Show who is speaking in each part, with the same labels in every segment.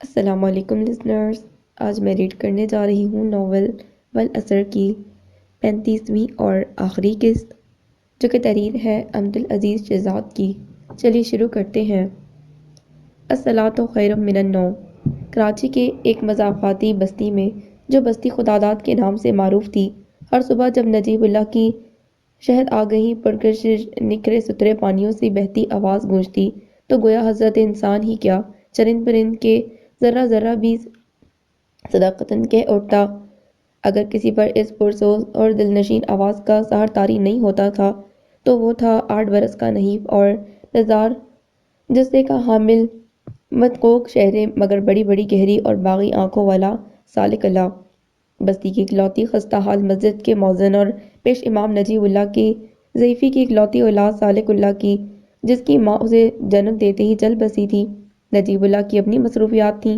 Speaker 1: السلام علیکم لسنرز، آج میں ریڈ کرنے جا رہی ہوں ناول والاثر کی 35ویں اور آخری قسط، جو کہ تحریر ہے عبدالعزیز شہزاد کی۔ چلیے شروع کرتے ہیں۔ الصلاۃ خیر من النوم۔ کراچی کے ایک مضافاتی بستی میں، جو بستی خداداد کے نام سے معروف تھی، ہر صبح جب نجیب اللہ کی شہد آگہی پرکشش نکھرے ستھرے پانیوں سے بہتی آواز گونجتی تو گویا حضرت انسان ہی کیا، چرند پرند کے ذرہ ذرہ بھی صداقتاً کہہ اٹھتا۔ اگر کسی پر اس پرسوز اور دلنشین آواز کا سحر طاری نہیں ہوتا تھا تو وہ تھا 8 برس کا نحیف اور نزار جثے کا حامل، مدقوق چہرے مگر بڑی بڑی گہری اور باغی آنکھوں والا سالک اللہ۔ بستی کی اکلوتی خستہ حال مسجد کے مؤذن اور پیش امام نجیب اللہ کی ضعیفی کی اکلوتی اولاد سالک اللہ کی، جس کی ماں اسے جنم دیتے ہی چل بسی تھی۔ نجیب اللہ کی اپنی مصروفیات تھیں،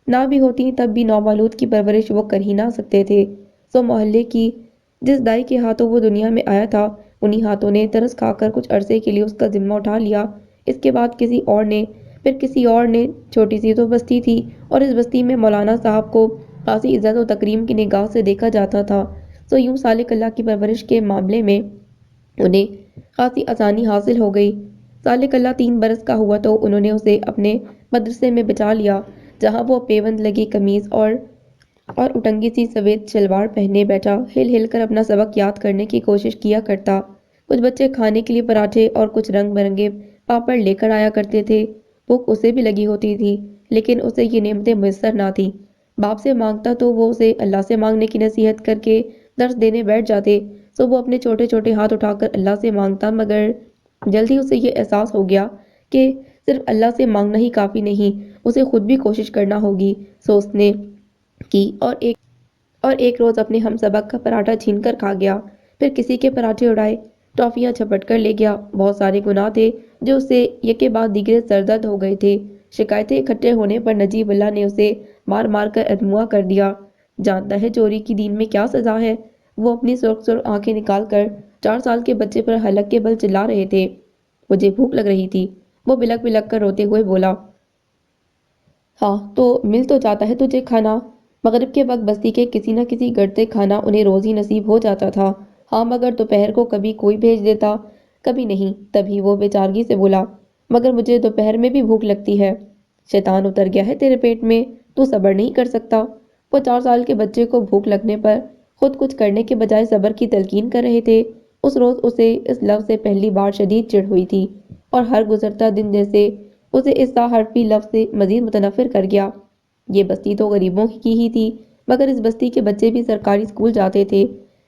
Speaker 1: نہ بھی ہوتی تب بھی نومولود کی پرورش وہ کر ہی نہ سکتے تھے، سو محلے کی جس دائی کے ہاتھوں وہ دنیا میں آیا تھا، انہی ہاتھوں نے ترس کھا کر کچھ عرصے کے لیے اس کا ذمہ اٹھا لیا۔ اس کے بعد کسی اور نے، پھر کسی اور نے۔ چھوٹی سی تو بستی تھی اور اس بستی میں مولانا صاحب کو خاصی عزت و تکریم کی نگاہ سے دیکھا جاتا تھا، سو یوں سالک اللہ کی پرورش کے معاملے میں انہیں خاصی آسانی حاصل ہو گئی۔ سالک اللہ 3 برس کا ہوا تو انہوں نے اسے اپنے مدرسے میں بچا لیا، جہاں وہ پیوند لگی قمیض اور اٹنگی سی سفید شلوار پہنے بیٹھا ہل ہل کر اپنا سبق یاد کرنے کی کوشش کیا کرتا۔ کچھ بچے کھانے کے لیے پراٹھے اور کچھ رنگ برنگے پاپڑ لے کر آیا کرتے تھے۔ بھوک اسے بھی لگی ہوتی تھی، لیکن اسے یہ نعمتیں میسر نہ تھیں۔ باپ سے مانگتا تو وہ اسے اللہ سے مانگنے کی نصیحت کر کے درس دینے بیٹھ جاتے، سو وہ اپنے چھوٹے چھوٹے ہاتھ اٹھا کر اللہ سے مانگتا، مگر جلدی اسے یہ احساس ہو گیا کہ صرف اللہ سے مانگنا ہی کافی نہیں، اسے خود بھی کوشش کرنا ہوگی، سو اس نے کی اور ایک روز اپنے ہم سبق کا پراٹھا چھین کر کھا گیا، پھر کسی کے پراٹھے اڑائے، ٹافیاں جھپٹ کر لے گیا۔ بہت سارے گناہ تھے جو اسے یکے بعد دیگرے سرزد ہو گئے تھے۔ شکایتیں اکٹھے ہونے پر نجیب اللہ نے اسے مار مار کر ادموا کر دیا۔ جانتا ہے چوری کی دین میں کیا سزا ہے؟ وہ اپنی سرخ سرخ آنکھیں نکال کر 4 سال کے بچے پر حلق کے بل چلا رہے تھے۔ مجھے بھوک لگ رہی تھی، وہ بلک بلک کر روتے ہوئے بولا۔ ہاں تو مل تو جاتا ہے تجھے کھانا؟ مغرب کے وقت بستی کے کسی نہ کسی گھر سے کھانا انہیں روز ہی نصیب ہو جاتا تھا۔ ہاں مگر دوپہر کو کبھی کوئی بھیج دیتا، کبھی نہیں۔ تبھی وہ بے چارگی سے بولا، مگر مجھے دوپہر میں بھی بھوک لگتی ہے۔ شیطان اتر گیا ہے تیرے پیٹ میں، تو صبر نہیں کر سکتا؟ وہ 4 سال کے بچے کو بھوک لگنے پر خود کچھ کرنے کے بجائے صبر کی تلقین کر رہے تھے۔ اس روز اسے اس لفظ سے پہلی بار شدید چڑ ہوئی تھی، اور ہر گزرتا دن جیسے اسے اس حرفی لفظ سے مزید متنفر کر گیا۔ یہ بستی تو غریبوں کی ہی تھی، مگر اس بستی کے بچے بھی سرکاری اسکول جاتے تھے،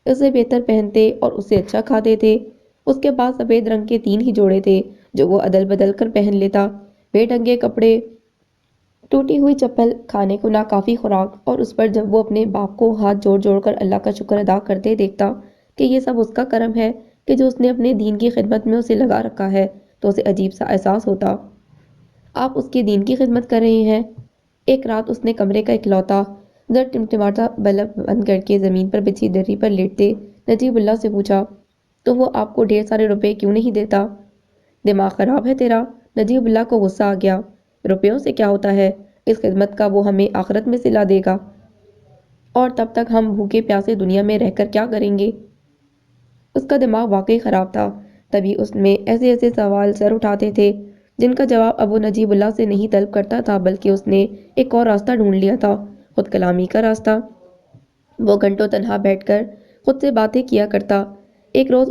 Speaker 1: اس سے بہتر پہنتے اور اس سے اچھا کھاتے تھے۔ اس کے پاس سفید رنگ کے 3 ہی جوڑے تھے جو وہ عدل بدل کر پہن لیتا، بے ڈھنگے کپڑے، ٹوٹی ہوئی چپل، کھانے کو ناکافی خوراک، اور اس پر جب وہ اپنے باپ کو ہاتھ جوڑ جوڑ کر اللہ کا شکر ادا کرتے دیکھتا کہ یہ سب اس کا کرم ہے کہ جو اس نے اپنے دین کی خدمت میں اسے لگا رکھا ہے، تو اسے عجیب سا احساس ہوتا۔ آپ اس کے دین کی خدمت کر رہے ہیں؟ ایک رات اس نے کمرے کا اکلوتا زر ٹمٹماتا بلب بند کر کے زمین پر بچھی دری پر لیٹتے نجیب اللہ سے پوچھا، تو وہ آپ کو ڈھیر سارے روپے کیوں نہیں دیتا؟ دماغ خراب ہے تیرا؟ نجیب اللہ کو غصہ آ گیا۔ روپیوں سے کیا ہوتا ہے؟ اس خدمت کا وہ ہمیں آخرت میں صلہ دے گا، اور تب تک ہم بھوکے پیاسے دنیا میں رہ کر کیا کریں گے؟ اس کا دماغ واقعی خراب تھا، تبھی اس میں ایسے ایسے سوال سر اٹھاتے تھے جن کا جواب اب وہ نجیب اللہ سے نہیں طلب کرتا تھا، بلکہ اس نے ایک اور راستہ ڈھونڈ لیا تھا، خود کلامی کا راستہ۔ وہ گھنٹوں تنہا بیٹھ کر خود سے باتیں کیا کرتا۔ ایک روز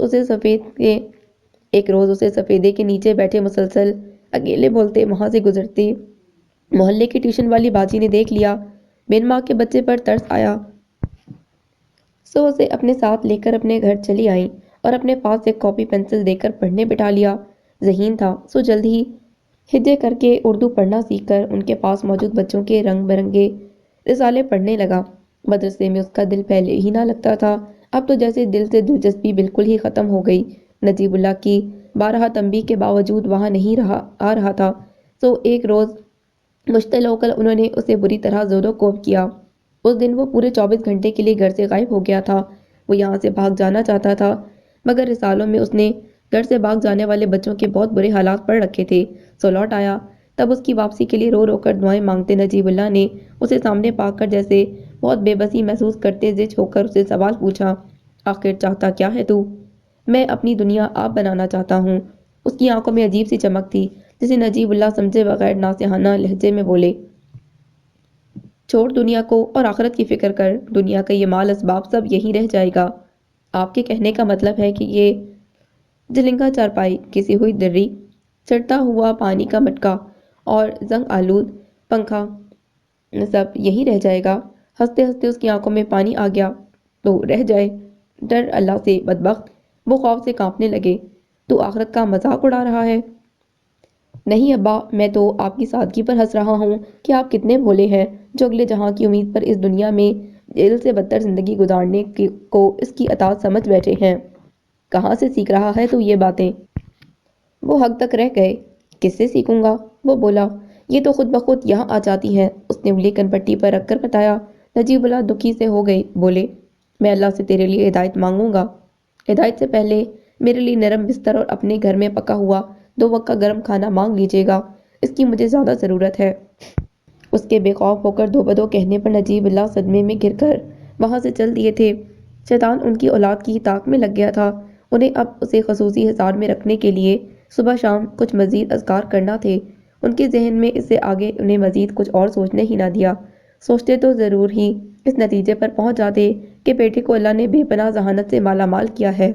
Speaker 1: اسے سفیدے کے نیچے بیٹھے مسلسل اکیلے بولتے وہاں سے گزرتے محلے کی ٹیوشن والی باجی نے دیکھ لیا۔ بن ماں کے بچے پر ترس آیا، سو اسے اپنے ساتھ لے کر اپنے گھر چلی آئیں اور اپنے پاس ایک کاپی پنسل دے کر پڑھنے بٹھا لیا۔ ذہین تھا، سو جلد ہی ہجے کر کے اردو پڑھنا سیکھ کر ان کے پاس موجود بچوں کے رنگ برنگے رسالے پڑھنے لگا۔ مدرسے میں اس کا دل پہلے ہی نہ لگتا تھا، اب تو جیسے دل سے دلچسپی بالکل ہی ختم ہو گئی۔ نجیب اللہ کی بارہا تنبیہ کے باوجود وہاں نہیں آ رہا تھا، سو ایک روز مشتعل ہو کر انہوں نے اسے بری طرح زود و کوب کیا۔ اس دن وہ پورے 24 گھنٹے کے لیے گھر سے غائب ہو گیا تھا۔ وہ یہاں سے بھاگ جانا چاہتا تھا، مگر رسالوں میں اس نے گھر سے بھاگ جانے والے بچوں کے بہت برے حالات پڑھ رکھے تھے، سو لوٹ آیا۔ تب اس کی واپسی کے لیے رو رو کر دعائیں مانگتے نجیب اللہ نے اسے سامنے پا کر جیسے بہت بے بسی محسوس کرتے زچ ہو کر اسے سوال پوچھا، آخر چاہتا کیا ہے تو؟ میں اپنی دنیا آپ بنانا چاہتا ہوں۔ اس کی آنکھوں میں عجیب سی چمک تھی، جسے نجیب اللہ سمجھے بغیر ناصحانہ لہجے میں بولے، چھوڑ دنیا کو اور آخرت کی فکر کر، دنیا کا یہ مال اسباب سب یہی رہ جائے گا۔ آپ کے کہنے کا مطلب ہے کہ یہ جلنگا چارپائی، کسی ہوئی دری، چڑھتا ہوا پانی کا مٹکا اور زنگ آلود پنکھا سب یہی رہ جائے گا؟ ہنستے ہنستے اس کی آنکھوں میں پانی آ گیا۔ تو رہ جائے، ڈر اللہ سے بدبخت، وہ خوف سے کانپنے لگے۔ تو آخرت کا مذاق اڑا رہا ہے؟ نہیں ابا، میں تو آپ کی سادگی پر ہنس رہا ہوں کہ آپ کتنے بھولے ہیں، جو اگلے جہاں کی امید پر اس دنیا میں جیل سے بدتر زندگی گزارنے کو اس کی اطاعت سمجھ بیٹھے ہیں۔ کہاں سے سیکھ رہا ہے تو یہ باتیں؟ وہ حق تک رہ گئے۔ کس سے سیکھوں گا؟ وہ بولا، یہ تو خود بخود یہاں آ جاتی ہے۔ اس نے انگلی کن پٹی پر رکھ کر بتایا۔ نجیب اللہ دکھی سے ہو گئے، بولے، میں اللہ سے تیرے لیے ہدایت مانگوں گا۔ ہدایت سے پہلے میرے لیے نرم بستر اور اپنے گھر میں پکا ہوا 2 وقت کا گرم کھانا مانگ لیجیے گا، اس کی مجھے زیادہ ضرورت ہے۔ اس کے بے خوف ہو کر دو بدو کہنے پر نجیب اللہ صدمے میں گر کر وہاں سے چل دیے تھے۔ شیطان ان کی اولاد کی طاق میں لگ گیا تھا۔ انہیں اب اسے خصوصی حصار میں رکھنے کے لیے صبح شام کچھ مزید اذکار کرنا تھے۔ ان کے ذہن میں اس سے آگے انہیں مزید کچھ اور سوچنے ہی نہ دیا۔ سوچتے تو ضرور ہی اس نتیجے پر پہنچ جاتے کہ بیٹے کو اللہ نے بے پناہ ذہانت سے مالا مال کیا ہے۔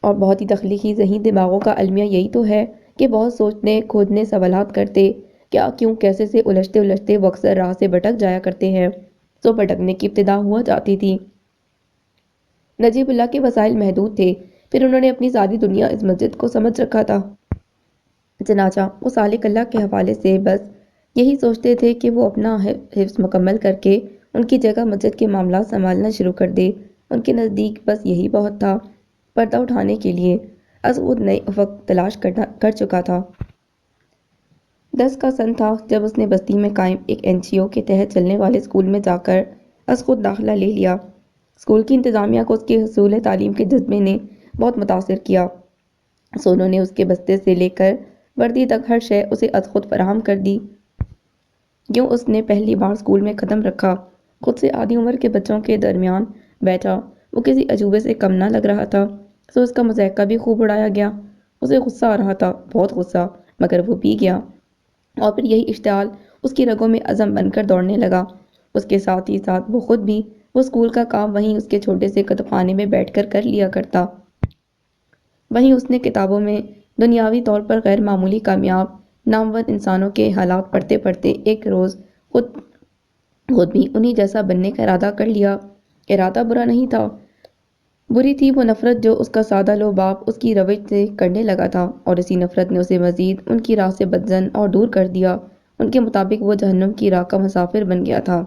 Speaker 1: اور بہت ہی تخلیقی ذہین دماغوں کا المیہ یہی تو ہے کہ بہت سوچنے کھوجنے سوالات کرتے، کیا کیوں کیسے سے الجھتے الجھتے وہ اکثر راہ سے بھٹک جایا کرتے ہیں۔ سو بھٹکنے کی ابتدا ہوا جاتی تھی۔ نجیب اللہ کے وسائل محدود تھے، پھر انہوں نے اپنی ساری دنیا اس مسجد کو سمجھ رکھا تھا۔ چنانچہ وہ سالک اللہ کے حوالے سے بس یہی سوچتے تھے کہ وہ اپنا حفظ مکمل کر کے ان کی جگہ مسجد کے معاملات سنبھالنا شروع کر دے۔ ان کے نزدیک بس یہی بہت تھا۔ پردہ اٹھانے کے لیے اسعود نئے افق تلاش کر چکا تھا۔ 10 کا سن تھا جب اس نے بستی میں قائم ایک NGO کے تحت چلنے والے اسکول میں جا کر خود داخلہ لے لیا۔ اسکول کی انتظامیہ کو اس کے حصول تعلیم کے جذبے نے بہت متاثر کیا۔ سونو نے اس کے بستے سے لے کر وردی تک ہر شے اسے خود فراہم کر دی۔ یوں اس نے پہلی بار اسکول میں قدم رکھا، خود سے آدھی عمر کے بچوں کے درمیان بیٹھا۔ وہ کسی عجوبے سے کم نہ لگ رہا تھا، سو اس کا مذائقہ بھی خوب اڑایا گیا۔ اسے غصہ آ رہا تھا، بہت غصہ، مگر وہ پی گیا، اور پھر یہی اشتعال اس کی رگوں میں عزم بن کر دوڑنے لگا۔ اس کے ساتھ ہی ساتھ وہ خود بھی، وہ اسکول کا کام وہیں اس کے چھوٹے سے کتب خانے میں بیٹھ کر لیا کرتا۔ وہیں اس نے کتابوں میں دنیاوی طور پر غیر معمولی کامیاب نامور انسانوں کے حالات پڑھتے پڑھتے ایک روز خود بھی انہی جیسا بننے کا ارادہ کر لیا۔ ارادہ برا نہیں تھا، بری تھی وہ نفرت جو اس کا سادہ لو باپ اس کی روش سے کرنے لگا تھا، اور اسی نفرت نے اسے مزید ان کی راہ سے بدظن اور دور کر دیا۔ ان کے مطابق وہ جہنم کی راہ کا مسافر بن گیا تھا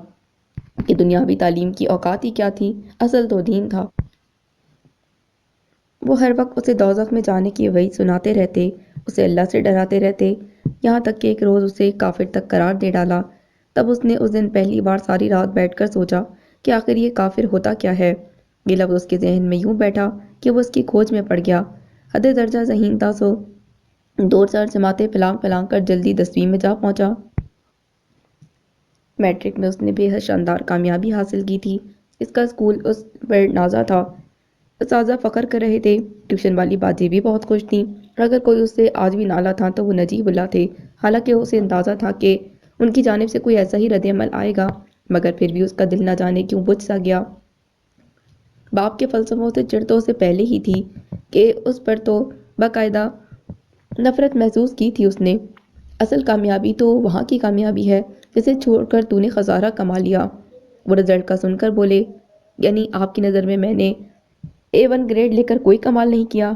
Speaker 1: کہ دنیاوی تعلیم کی اوقات ہی کیا تھی، اصل تو دین تھا۔ وہ ہر وقت اسے دوزخ میں جانے کی وعید سناتے رہتے، اسے اللہ سے ڈراتے رہتے، یہاں تک کہ ایک روز اسے کافر تک قرار دے ڈالا۔ تب اس نے اس دن پہلی بار ساری رات بیٹھ کر سوچا کہ آخر یہ کافر ہوتا کیا ہے۔ یہ لفظ اس کے ذہن میں یوں بیٹھا کہ وہ اس کی کھوج میں پڑ گیا۔ حد درجہ ذہین تھا، سو 2 جماعتیں پھلانگ پھلانگ کر جلدی 10ویں میں جا پہنچا۔ میٹرک میں اس نے بے حد شاندار کامیابی حاصل کی تھی۔ اس کا اسکول اس پر نازا تھا، اساتذہ فخر کر رہے تھے، ٹیوشن والی باجی بھی بہت خوش تھیں۔ اگر کوئی اس سے آج بھی نالا تھا تو وہ نجیب اللہ تھے، حالانکہ اسے اندازہ تھا کہ ان کی جانب سے کوئی ایسا ہی رد عمل آئے گا، مگر پھر بھی اس کا دل نہ جانے کیوں بجھ سا گیا۔ باپ کے فلسفوں سے چڑ تو اسے پہلے ہی تھی کہ اس پر تو باقاعدہ نفرت محسوس کی تھی اس نے۔ اصل کامیابی تو وہاں کی کامیابی ہے جسے چھوڑ کر تو نے خسارہ کما لیا۔ وہ رزلٹ کا سن کر بولے، یعنی آپ کی نظر میں نے A1 گریڈ لے کر کوئی کمال نہیں کیا؟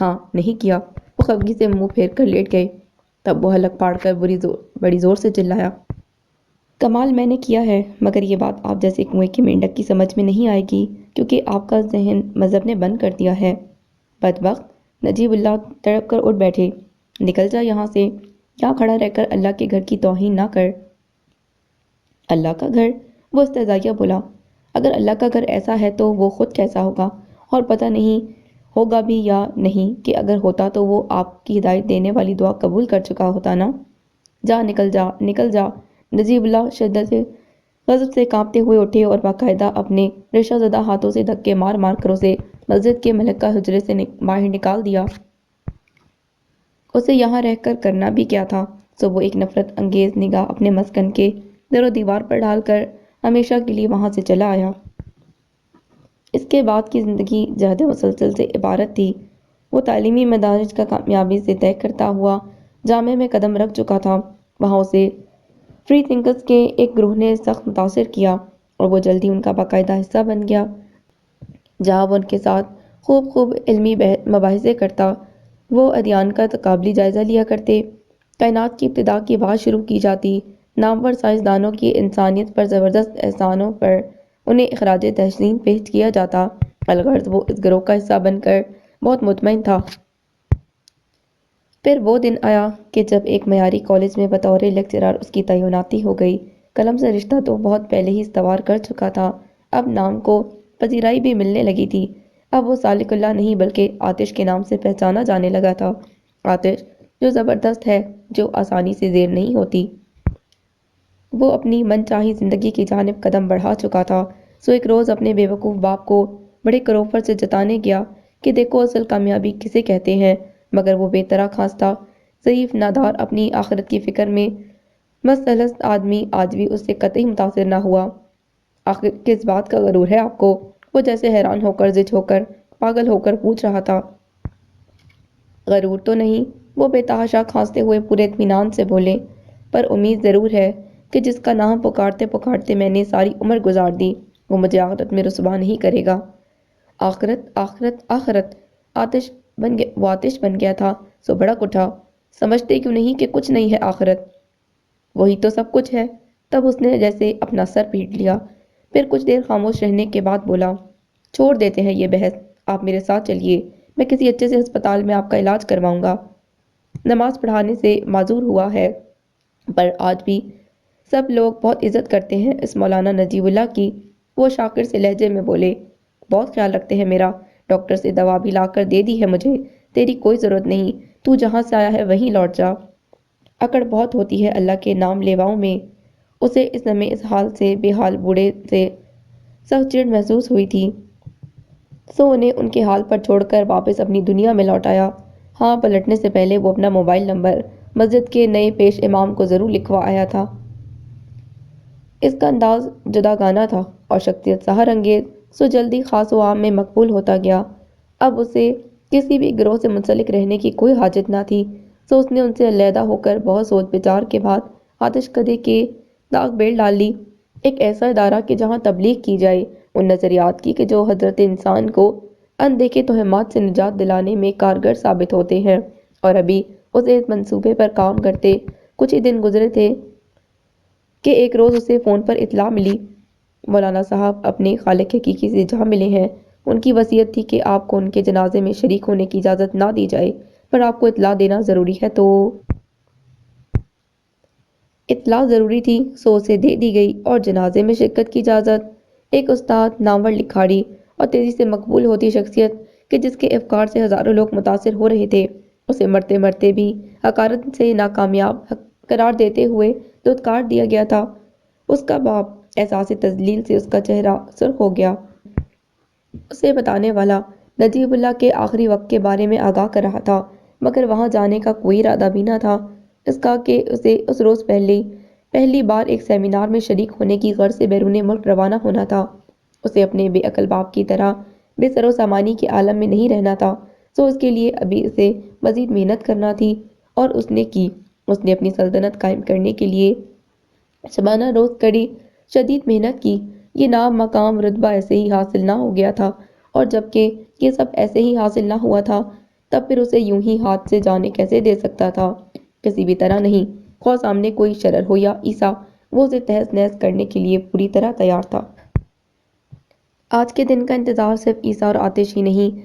Speaker 1: ہاں، نہیں کیا۔ وہ خفگی سے منہ پھیر کر لیٹ گئے۔ تب وہ حلق پھاڑ کر بڑی زور سے چلایا، کمال میں نے کیا ہے، مگر یہ بات آپ جیسے کنویں کے مینڈک کی سمجھ میں نہیں آئے گی، کیونکہ آپ کا ذہن مذہب نے بند کر دیا ہے۔ بدبخت، نجیب اللہ تڑپ کر اٹھ بیٹھے، نکل جا یہاں سے، یہاں کھڑا رہ کر اللہ کے گھر کی توہین نہ کر۔ اللہ کا گھر؟ وہ استہزائیہ بولا، اگر اللہ کا گھر ایسا ہے تو وہ خود کیسا ہوگا، اور پتہ نہیں ہوگا بھی یا نہیں، کہ اگر ہوتا تو وہ آپ کی ہدایت دینے والی دعا قبول کر چکا ہوتا نا۔ جا نکل جا نکل جا۔ نجیب اللہ شدت سے غضب سے کانپتے ہوئے اٹھے اور باقاعدہ اپنے ریشہ زدہ ہاتھوں سے دھکے مار مار کر اسے مسجد کے ملکہ حجرے سے باہر نکال دیا۔ اسے یہاں رہ کر کرنا بھی کیا تھا؟ سو وہ ایک نفرت انگیز نگاہ اپنے مسکن کے در و دیوار پر ڈال کر ہمیشہ کے لیے وہاں سے چلا آیا۔ اس کے بعد کی زندگی جہد مسلسل سے عبارت تھی۔ وہ تعلیمی مدارج کا کامیابی سے طے کرتا ہوا جامعہ میں قدم رکھ چکا تھا۔ وہاں اسے فری تھنکرز کے ایک گروہ نے سخت متاثر کیا اور وہ جلدی ان کا باقاعدہ حصہ بن گیا، جہاں وہ ان کے ساتھ خوب علمی مباحثے کرتا۔ وہ ادیان کا تقابلی جائزہ لیا کرتے، کائنات کی ابتدا کی بات شروع کی جاتی، نامور سائنسدانوں کی انسانیت پر زبردست احسانوں پر انہیں اخراج تحسین پیش کیا جاتا۔ الغرض وہ اس گروہ کا حصہ بن کر بہت مطمئن تھا۔ پھر وہ دن آیا کہ جب ایک معیاری کالج میں بطور لیکچرر اس کی تعیناتی ہو گئی۔ قلم سے رشتہ تو بہت پہلے ہی استوار کر چکا تھا، اب نام کو پذیرائی بھی ملنے لگی تھی۔ اب وہ سالک اللہ نہیں بلکہ آتش کے نام سے پہچانا جانے لگا تھا۔ آتش جو زبردست ہے، جو آسانی سے زیر نہیں ہوتی۔ وہ اپنی من چاہی زندگی کی جانب قدم بڑھا چکا تھا۔ سو ایک روز اپنے بے وقوف باپ کو بڑے کروفر سے جتانے گیا کہ دیکھو اصل کامیابی کسے کہتے ہیں، مگر وہ بے طرح کھانستا، ضعیف نادار اپنی آخرت کی فکر میں مستلزم آدمی آج بھی اس سے قطعی متاثر نہ ہوا۔ آخر کس بات کا غرور ہے آپ کو؟ وہ جیسے حیران ہو کر، زچ ہو کر، پاگل ہو کر پوچھ رہا تھا۔ غرور تو نہیں، وہ بے تحاشا کھانستے ہوئے پورے اطمینان سے بولے، پر امید ضرور ہے کہ جس کا نام پکارتے پکارتے میں نے ساری عمر گزار دی، وہ مجھے آخرت میں رسوا نہیں کرے گا۔ آخرت آخرت آخرت! وہ آتش بن گیا تھا، سو بھڑک اٹھا، سمجھتے کیوں نہیں کہ کچھ نہیں ہے آخرت؟ وہی تو سب کچھ ہے۔ تب اس نے جیسے اپنا سر پیٹ لیا، پھر کچھ دیر خاموش رہنے کے بعد بولا، چھوڑ دیتے ہیں یہ بحث، آپ میرے ساتھ چلیے، میں کسی اچھے سے ہسپتال میں آپ کا علاج کرواؤں گا۔ نماز پڑھانے سے معذور ہوا ہے، پر آج بھی سب لوگ بہت عزت کرتے ہیں اس مولانا نجیب اللہ کی۔ وہ شاکر سے لہجے میں بولے، بہت خیال رکھتے ہیں میرا، ڈاکٹر سے دوا بھی لا کر دے دی ہے مجھے، تیری کوئی ضرورت نہیں، تو جہاں سے آیا ہے وہیں لوٹ جا۔ اکڑ بہت ہوتی ہے اللہ کے نام لیواؤں میں۔ اسے اس لمحے اس حال سے بے حال بوڑھے سے سخت چڑ محسوس ہوئی تھی، سو انہیں ان کے حال پر چھوڑ کر واپس اپنی دنیا میں لوٹ آیا۔ ہاں، پلٹنے سے پہلے وہ اپنا موبائل نمبر مسجد کے نئے پیش امام کو ضرور لکھوا آیا تھا۔ اس کا انداز جداگانہ تھا اور شخصیت سحر انگیز، سو جلدی خاص و عام میں مقبول ہوتا گیا۔ اب اسے کسی بھی گروہ سے منسلک رہنے کی کوئی حاجت نہ تھی، سو اس نے ان سے علیحدہ ہو کر بہت سوچ بچار کے بعد آتش کدے کے داغ بیل ڈال لی۔ ایک ایسا ادارہ کہ جہاں تبلیغ کی جائے ان نظریات کی کہ جو حضرت انسان کو اندیکھے توہمات سے نجات دلانے میں کارگر ثابت ہوتے ہیں، اور ابھی اسے اس منصوبے پر کام کرتے کچھ ہی دن گزرے تھے کہ ایک روز اسے فون پر اطلاع ملی، مولانا صاحب اپنے خالق حقیقی سے جا ملے ہیں۔ ان کی وصیت تھی کہ آپ کو ان کے جنازے میں شریک ہونے کی اجازت نہ دی جائے، پر آپ کو اطلاع دینا ضروری ہے تو اطلاع ضروری تھی، سو اسے دے دی گئی اور جنازے میں شرکت کی اجازت۔ ایک استاد، نامور لکھاری اور تیزی سے مقبول ہوتی شخصیت کہ جس کے افکار سے ہزاروں لوگ متاثر ہو رہے تھے، اسے مرتے مرتے بھی حقارت سے ناکامیاب قرار دیتے ہوئے دھتکار دیا گیا تھا۔ اس کا باپ احساس تذلیل سے اس کا چہرہ سرخ ہو گیا۔ اسے بتانے والا نجیب اللہ کے آخری وقت کے بارے میں آگاہ کر رہا تھا، مگر وہاں جانے کا کوئی ارادہ بھی نہ تھا، اس کا کہ اسے اس روز پہلی بار ایک سیمینار میں شریک ہونے کی غرض سے بیرون ملک روانہ ہونا تھا۔ اسے اپنے بے عقل باپ کی طرح بے سر و سامانی کے عالم میں نہیں رہنا تھا، سو اس کے لیے ابھی اسے مزید محنت کرنا تھی، اور اس نے کی۔ اس نے اپنی سلطنت قائم کرنے کے لیے شبانہ روز کڑی شدید محنت کی۔ یہ نام، مقام، رتبہ ایسے ہی حاصل نہ ہو گیا تھا، اور جبکہ یہ سب ایسے ہی حاصل نہ ہوا تھا، تب پھر اسے یوں ہی ہاتھ سے جانے کیسے دے سکتا تھا؟ کسی بھی طرح نہیں، خواہ سامنے کوئی شرر ہو یا عیسیٰ، وہ اسے تہس نہس کرنے کے لیے پوری طرح تیار تھا۔ آج کے دن کا انتظار صرف عیسیٰ اور آتش ہی نہیں،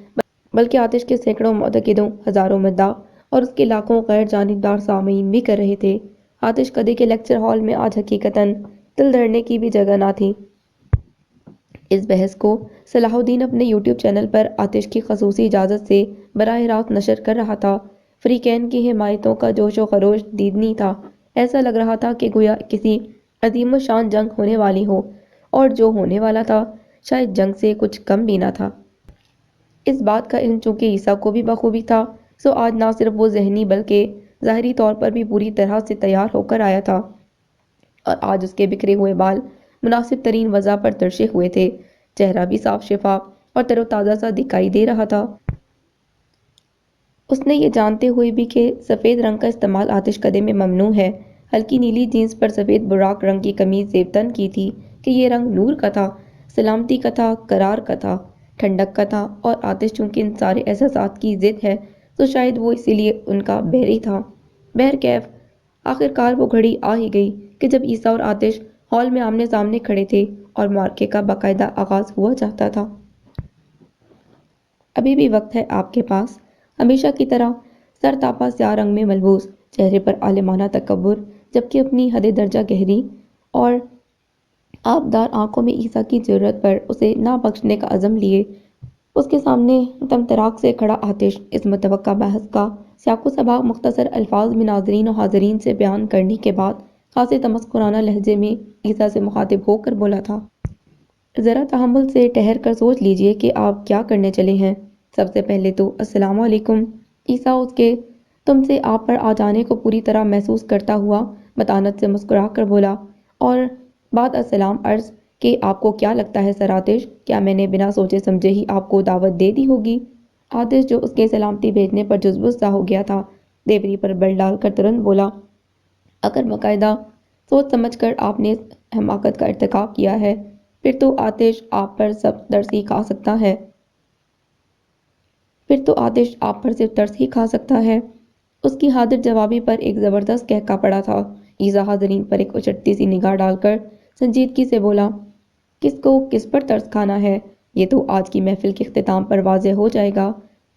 Speaker 1: بلکہ آتش کے سینکڑوں معتقدوں، ہزاروں مداح اور اس کے لاکھوں غیر جانبدار سامعین بھی کر رہے تھے۔ آتش کدے کے لیکچر ہال میں آج حقیقتاً دل دھڑنے کی بھی جگہ نہ تھی۔ اس بحث کو صلاح الدین اپنے یوٹیوب چینل پر آتش کی خصوصی اجازت سے براہ راست نشر کر رہا تھا۔ فریقین کی حمایتوں کا جوش و خروش دیدنی تھا۔ ایسا لگ رہا تھا کہ گویا کسی عظیم الشان جنگ ہونے والی ہو، اور جو ہونے والا تھا شاید جنگ سے کچھ کم بھی نہ تھا۔ اس بات کا علم چونکہ عیسیٰ کو بھی بخوبی تھا، سو آج نہ صرف وہ ذہنی بلکہ ظاہری طور پر بھی پوری طرح سے تیار ہو کر آیا تھا، اور آج اس کے بکھرے ہوئے بال مناسب ترین وضع پر ترشے ہوئے تھے، چہرہ بھی صاف شفاف اور تر و تازہ سا دکھائی دے رہا تھا۔ اس نے یہ جانتے ہوئے بھی کہ سفید رنگ کا استعمال آتش کدے میں ممنوع ہے، ہلکی نیلی جینس پر سفید براق رنگ کی قمیض زیب تن کی تھی کہ یہ رنگ نور کا تھا، سلامتی کا تھا، قرار کا تھا، ٹھنڈک کا تھا، اور آتش چونکہ ان سارے احساسات کی ضد ہے تو شاید وہ اسی لیے ان کا بحری تھا۔ بہرکیف آخر کار وہ گھڑی آ ہی گئی کہ جب عیسیٰ اور آتش ہال میں آمنے سامنے کھڑے تھے اور معرکے کا باقاعدہ آغاز ہوا چاہتا تھا۔ ابھی بھی وقت ہے آپ کے پاس، ہمیشہ کی طرح سر تاپا سیاہ رنگ میں ملبوس، چہرے پر عالمانہ تکبر، جبکہ اپنی حد درجہ گہری اور آبدار آنکھوں میں عیسیٰ کی ضرورت پر اسے نہ بخشنے کا عزم لیے، اس کے سامنے طمطراق سے کھڑا آتش اس متوقع بحث کا سیاق و سباق مختصر الفاظ میں ناظرین و حاضرین سے بیان کرنے کے بعد خاصے تمسخرانہ لہجے میں عیسیٰ سے مخاطب ہو کر بولا تھا۔ ذرا تحمل سے ٹھہر کر سوچ لیجئے کہ آپ کیا کرنے چلے ہیں۔ سب سے پہلے تو السلام علیکم۔ عیسیٰ اس کے تم سے آپ پر آ جانے کو پوری طرح محسوس کرتا ہوا متانت سے مسکرا کر بولا، اور بعد السلام عرض کہ آپ کو کیا لگتا ہے سر آتش، کیا میں نے بنا سوچے سمجھے ہی آپ کو دعوت دے دی ہوگی؟ آتش جو اس کے سلامتی بھیجنے پر جزبز سا ہو گیا تھا، دیوری پر بل ڈال کر ترنت بولا، اگر باقاعدہ سوچ سمجھ کر آپ نے اس حماقت کا ارتکاب کیا ہے، پھر تو آتش آپ پر سب ترس ہی کھا سکتا ہے۔ اس کی حاضر جوابی پر ایک زبردست کہکا پڑا تھا۔ عیسیٰ حاضرین پر ایک اچٹتی سی نگاہ ڈال کر سنجیدگی سے بولا، کس کو کس پر ترس کھانا ہے، یہ تو آج کی محفل کے اختتام پر واضح ہو جائے گا۔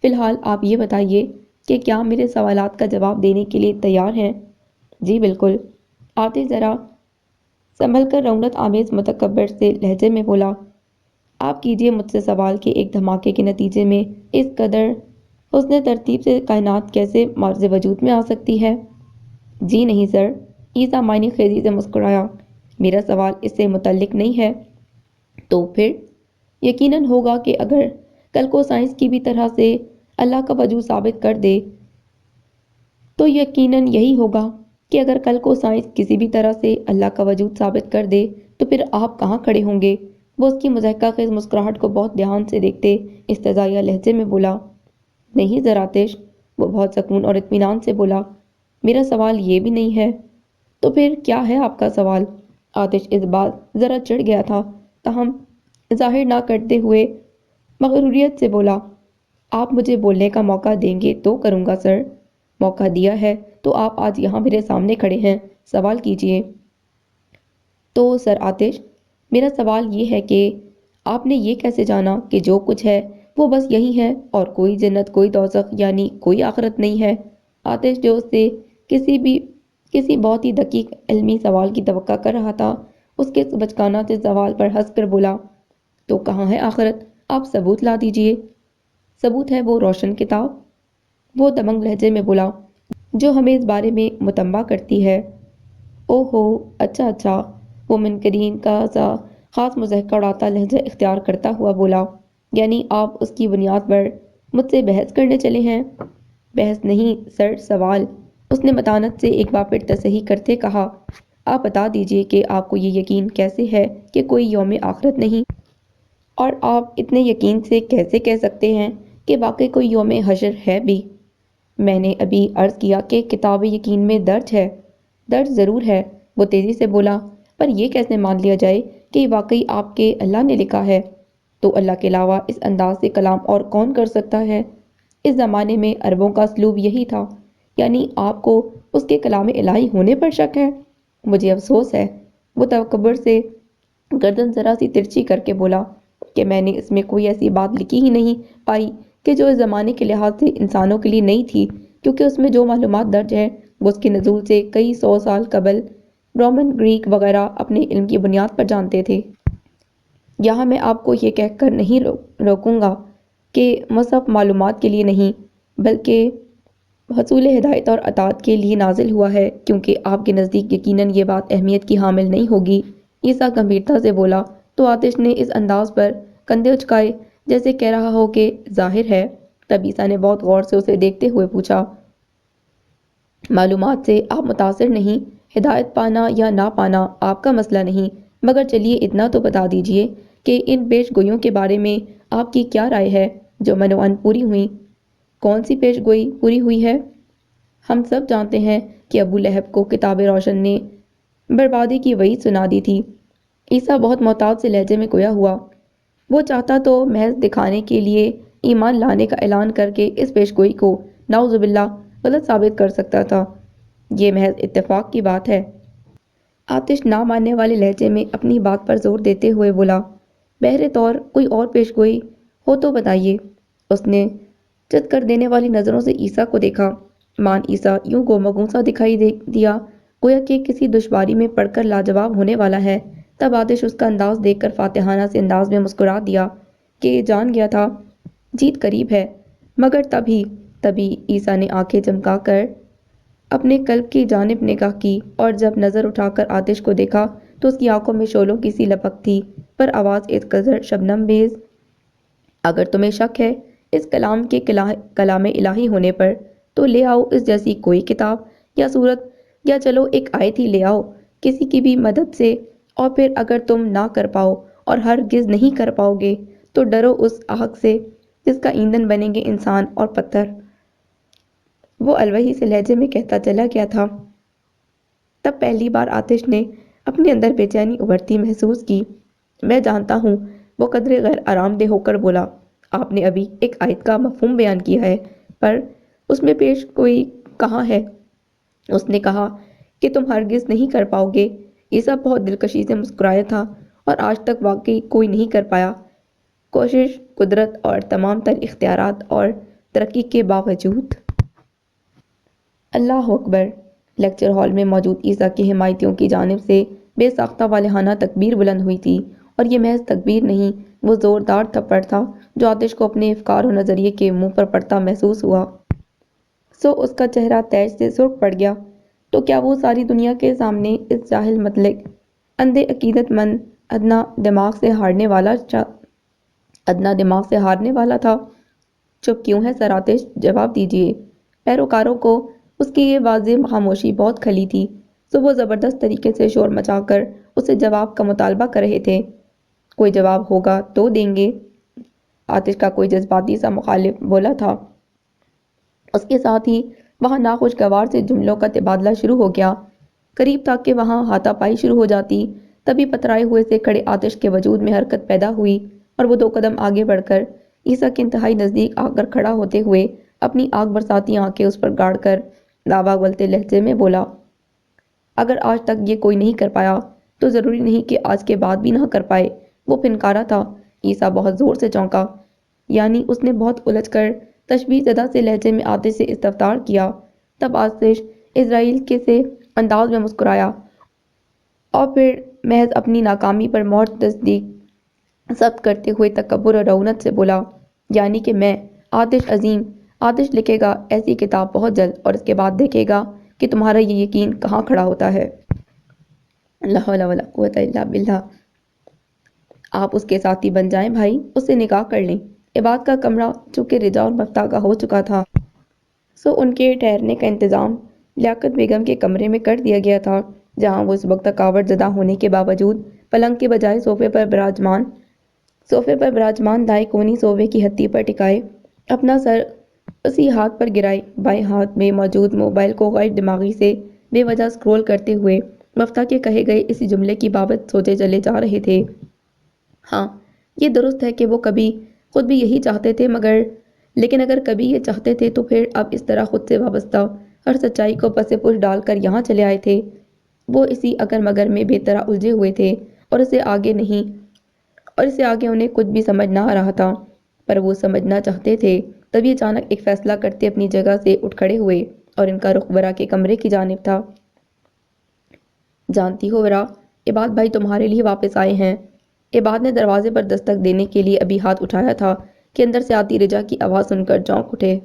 Speaker 1: فی الحال آپ یہ بتائیے کہ کیا میرے سوالات کا جواب دینے کے لیے تیار ہیں؟ جی بالکل، آتش ذرا سنبھل کر رونت آمیز متکبر سے لہجے میں بولا، آپ کیجئے مجھ سے سوال کہ ایک دھماکے کے نتیجے میں اس قدر حسن ترتیب سے کائنات کیسے معرض وجود میں آ سکتی ہے؟ جی نہیں سر، عیسیٰ معنی خیزی سے مسکرایا، میرا سوال اس سے متعلق نہیں ہے۔ تو پھر؟ یقیناً ہوگا کہ اگر کل کو سائنس کی بھی طرح سے اللہ کا وجود ثابت کر دے تو یقیناً یہی ہوگا کہ اگر کل کو سائنس کسی بھی طرح سے اللہ کا وجود ثابت کر دے تو پھر آپ کہاں کھڑے ہوں گے؟ وہ اس کی مضحکہ خیز مسکراہٹ کو بہت دھیان سے دیکھتے استہزائیہ لہجے میں بولا، نہیں ذرا آتش۔ وہ بہت سکون اور اطمینان سے بولا، میرا سوال یہ بھی نہیں ہے۔ تو پھر کیا ہے آپ کا سوال؟ آتش اس بات ذرا چڑھ گیا تھا، تاہم ظاہر نہ کرتے ہوئے مغروریت سے بولا، آپ مجھے بولنے کا موقع دیں گے تو کروں گا سر۔ موقع دیا ہے تو آپ آج یہاں میرے سامنے کھڑے ہیں، سوال کیجئے۔ تو سر آتش، میرا سوال یہ ہے کہ آپ نے یہ کیسے جانا کہ جو کچھ ہے وہ بس یہی ہے اور کوئی جنت کوئی دوزخ یعنی کوئی آخرت نہیں ہے؟ آتش جو اس سے کسی بہت ہی دقیق علمی سوال کی توقع کر رہا تھا، اس کے بچکانہ سے سوال پر ہنس کر بولا، تو کہاں ہے آخرت؟ آپ ثبوت لا دیجئے۔ ثبوت ہے وہ روشن کتاب، وہ دمنگ لہجے میں بولا، جو ہمیں اس بارے میں متنبہ کرتی ہے۔ او ہو، اچھا اچھا، وہ منکرین کا سا خاص مضحکہ اڑاتا لہجہ اختیار کرتا ہوا بولا، یعنی آپ اس کی بنیاد پر مجھ سے بحث کرنے چلے ہیں؟ بحث نہیں سر، سوال، اس نے متانت سے ایک بار پھر تصحیح کرتے کہا، آپ بتا دیجئے کہ آپ کو یہ یقین کیسے ہے کہ کوئی یوم آخرت نہیں، اور آپ اتنے یقین سے کیسے کہہ سکتے ہیں کہ واقعی کوئی یوم حشر ہے بھی؟ میں نے ابھی عرض کیا کہ کتاب یقین میں درج ہے۔ درج ضرور ہے، وہ تیزی سے بولا، پر یہ کیسے مان لیا جائے کہ واقعی آپ کے اللہ نے لکھا ہے؟ تو اللہ کے علاوہ اس انداز سے کلام اور کون کر سکتا ہے؟ اس زمانے میں عربوں کا اسلوب یہی تھا، یعنی آپ کو اس کے کلام الہی ہونے پر شک ہے؟ مجھے افسوس ہے، وہ تکبر سے گردن ذرا سی ترچھی کر کے بولا، کہ میں نے اس میں کوئی ایسی بات لکھی ہی نہیں پائی کہ جو اس زمانے کے لحاظ سے انسانوں کے لیے نئی تھی، کیونکہ اس میں جو معلومات درج ہے وہ اس کے نزول سے کئی سو سال قبل رومن، گریک وغیرہ اپنے علم کی بنیاد پر جانتے تھے۔ یہاں میں آپ کو یہ کہہ کر نہیں روکوں گا کہ مصحف معلومات کے لیے نہیں، بلکہ حصول ہدایت اور اطاعت کے لیے نازل ہوا ہے، کیونکہ آپ کے نزدیک یقیناً یہ بات اہمیت کی حامل نہیں ہوگی۔ عیسیٰ گمبھیرتا سے بولا تو آتش نے اس انداز پر کندھے اچکائے جیسے کہہ رہا ہو کہ ظاہر ہے۔ تب عیسیٰ نے بہت غور سے اسے دیکھتے ہوئے پوچھا، معلومات سے آپ متاثر نہیں، ہدایت پانا یا نہ پانا آپ کا مسئلہ نہیں، مگر چلیے اتنا تو بتا دیجئے کہ ان پیش گوئیوں کے بارے میں آپ کی کیا رائے ہے جو منوعن پوری ہوئیں؟ کون سی پیش گوئی پوری ہوئی ہے؟ ہم سب جانتے ہیں کہ ابو لہب کو کتاب روشن نے بربادی کی وعید سنا دی تھی۔ عیسیٰ بہت محتاط سے لہجے میں گویا ہوا، وہ چاہتا تو محض دکھانے کے لیے ایمان لانے کا اعلان کر کے اس پیش گوئی کو نعوذ باللہ غلط ثابت کر سکتا تھا۔ یہ محض اتفاق کی بات ہے۔ آتش نہ ماننے والے لہجے میں اپنی بات پر زور دیتے ہوئے بولا، بہرے طور کوئی اور پیش گوئی ہو تو بتائیے۔ اس نے چت کر دینے والی نظروں سے عیسیٰ کو دیکھا۔ مان عیسیٰ یوں گو سا دکھائی دیا گویا کہ کسی دشواری میں پڑھ کر لاجواب ہونے والا ہے۔ تب آتش اس کا انداز دیکھ کر فاتحانہ سے انداز میں مسکرا دیا کہ جان گیا تھا جیت قریب ہے۔ مگر تبھی عیسیٰ نے آنکھیں چمکا کر اپنے قلب کی جانب نگاہ کی، اور جب نظر اٹھا کر آتش کو دیکھا تو اس کی آنکھوں میں شعلوں کی سی لپک تھی، پر آواز اس قدر شبنم بیز، اگر تمہیں شک ہے اس کلام کے کلام الہی ہونے پر تو لے آؤ اس جیسی کوئی کتاب یا صورت، یا چلو ایک آیت ہی لے آؤ کسی کی بھی مدد سے، اور پھر اگر تم نہ کر پاؤ اور ہرگز نہیں کر پاؤ گے تو ڈرو اس آگ سے جس کا ایندھن بنیں گے انسان اور پتھر۔ وہ الوحی سے لہجے میں کہتا چلا گیا تھا۔ تب پہلی بار آتش نے اپنے اندر بے چینی ابھرتی محسوس کی۔ میں جانتا ہوں، وہ قدرے غیر آرام دہ ہو کر بولا، آپ نے ابھی ایک آیت کا مفہوم بیان کیا ہے، پر اس میں پیش کوئی کہاں ہے؟ اس نے کہا کہ تم ہرگز نہیں کر پاؤ گے۔ عیسیٰ بہت دلکشی سے مسکرایا تھا، اور آج تک واقعی کوئی نہیں کر پایا، کوشش، قدرت اور تمام تر اختیارات اور ترقی کے باوجود۔ اللہ اکبر! لیکچر ہال میں موجود عیسیٰ کے حمایتیوں کی جانب سے بے ساختہ والہانہ تکبیر بلند ہوئی تھی، اور یہ محض تکبیر نہیں، وہ زوردار تھپڑ تھا جو آتش کو اپنے افکار و نظریے کے منہ پر پڑتا محسوس ہوا۔ سو اس کا چہرہ تیش سے سرخ پڑ گیا۔ تو کیا وہ ساری دنیا کے سامنے اس جاہل مطلق، اندھے عقیدت مند، ادنا دماغ سے ہارنے والا تھا؟ چپ کیوں ہے سر آتش؟ جواب دیجئے۔ پیروکاروں کو اس کی یہ واضح خاموشی بہت کھلی تھی، سو وہ زبردست طریقے سے شور مچا کر اسے جواب کا مطالبہ کر رہے تھے۔ کوئی جواب ہوگا تو دیں گے، آتش کا کوئی جذباتی سا مخالف بولا تھا۔ اس کے ساتھ ہی وہاں ناخوشگوار سے جملوں کا تبادلہ شروع ہو گیا۔ قریب تھا کہ وہاں ہاتھا پائی شروع ہو جاتی، تبھی پترائے ہوئے سے کھڑے آتش کے وجود میں حرکت پیدا ہوئی، اور وہ 2 قدم آگے بڑھ کر عیسیٰ کے انتہائی نزدیک آ کر کھڑا ہوتے ہوئے اپنی آگ برساتی آنکھیں اس پر گاڑ کر دعویٰ گلتے لہجے میں بولا، اگر آج تک یہ کوئی نہیں کر پایا تو ضروری نہیں کہ آج کے بعد بھی نہ کر پائے۔ وہ پھنکارا تھا۔ عیسیٰ بہت زور سے چونکا، یعنی اس نے بہت الجھ کر تشبیہ زدہ سے لہجے میں آتش سے استفسار کیا۔ تب آتش اسرائیل کے سے انداز میں مسکرایا، اور پھر محض اپنی ناکامی پر مہر تصدیق ثبت کرتے ہوئے تکبر اور رعونت سے بولا، یعنی کہ میں، آتش عظیم، آتش لکھے گا ایسی کتاب بہت جلد، اور اس کے بعد دیکھے گا کہ تمہارا یہ یقین کہاں کھڑا ہوتا ہے۔ لا حول ولا قوت الا باللہ! آپ اس کے ساتھی بن جائیں بھائی، اس سے نکاح کر لیں۔ عباد کا کمرہ چونکہ رجا اور مفتاح کا ہو چکا تھا، سو ان کے ٹھہرنے کا انتظام لیاقت بیگم کے کمرے میں کر دیا گیا تھا، جہاں وہ اس وقت تک آور زدہ ہونے کے باوجود پلنگ کے بجائے صوفے پر براجمان دائیں کونی صوفے کی ہتھی پر ٹکائے اپنا سر اسی ہاتھ پر گرائے بائیں ہاتھ میں موجود موبائل کو غیر دماغی سے بے وجہ سکرول کرتے ہوئے مفتاح کے کہے گئے اسی جملے کی بابت سوچے چلے جا رہے تھے۔ ہاں، یہ درست ہے کہ وہ کبھی خود بھی یہی چاہتے تھے، لیکن اگر کبھی یہ چاہتے تھے تو پھر اب اس طرح خود سے وابستہ ہر سچائی کو پس پش ڈال کر یہاں چلے آئے تھے۔ وہ اسی اگر مگر میں بے طرح الجھے ہوئے تھے، اور اسے آگے انہیں کچھ بھی سمجھ نہ آ رہا تھا، پر وہ سمجھنا چاہتے تھے۔ تبھی اچانک ایک فیصلہ کرتے اپنی جگہ سے اٹھ کھڑے ہوئے، اور ان کا رخ ورا کے کمرے کی جانب تھا۔ جانتی ہو ورا، عباد بھائی تمہارے لیے واپس آئے ہیں۔ عباد نے دروازے پر دستک دینے کے لیے ابھی ہاتھ اٹھایا تھا کہ اندر سے آتی رجا کی آواز سن کر چونک اٹھے۔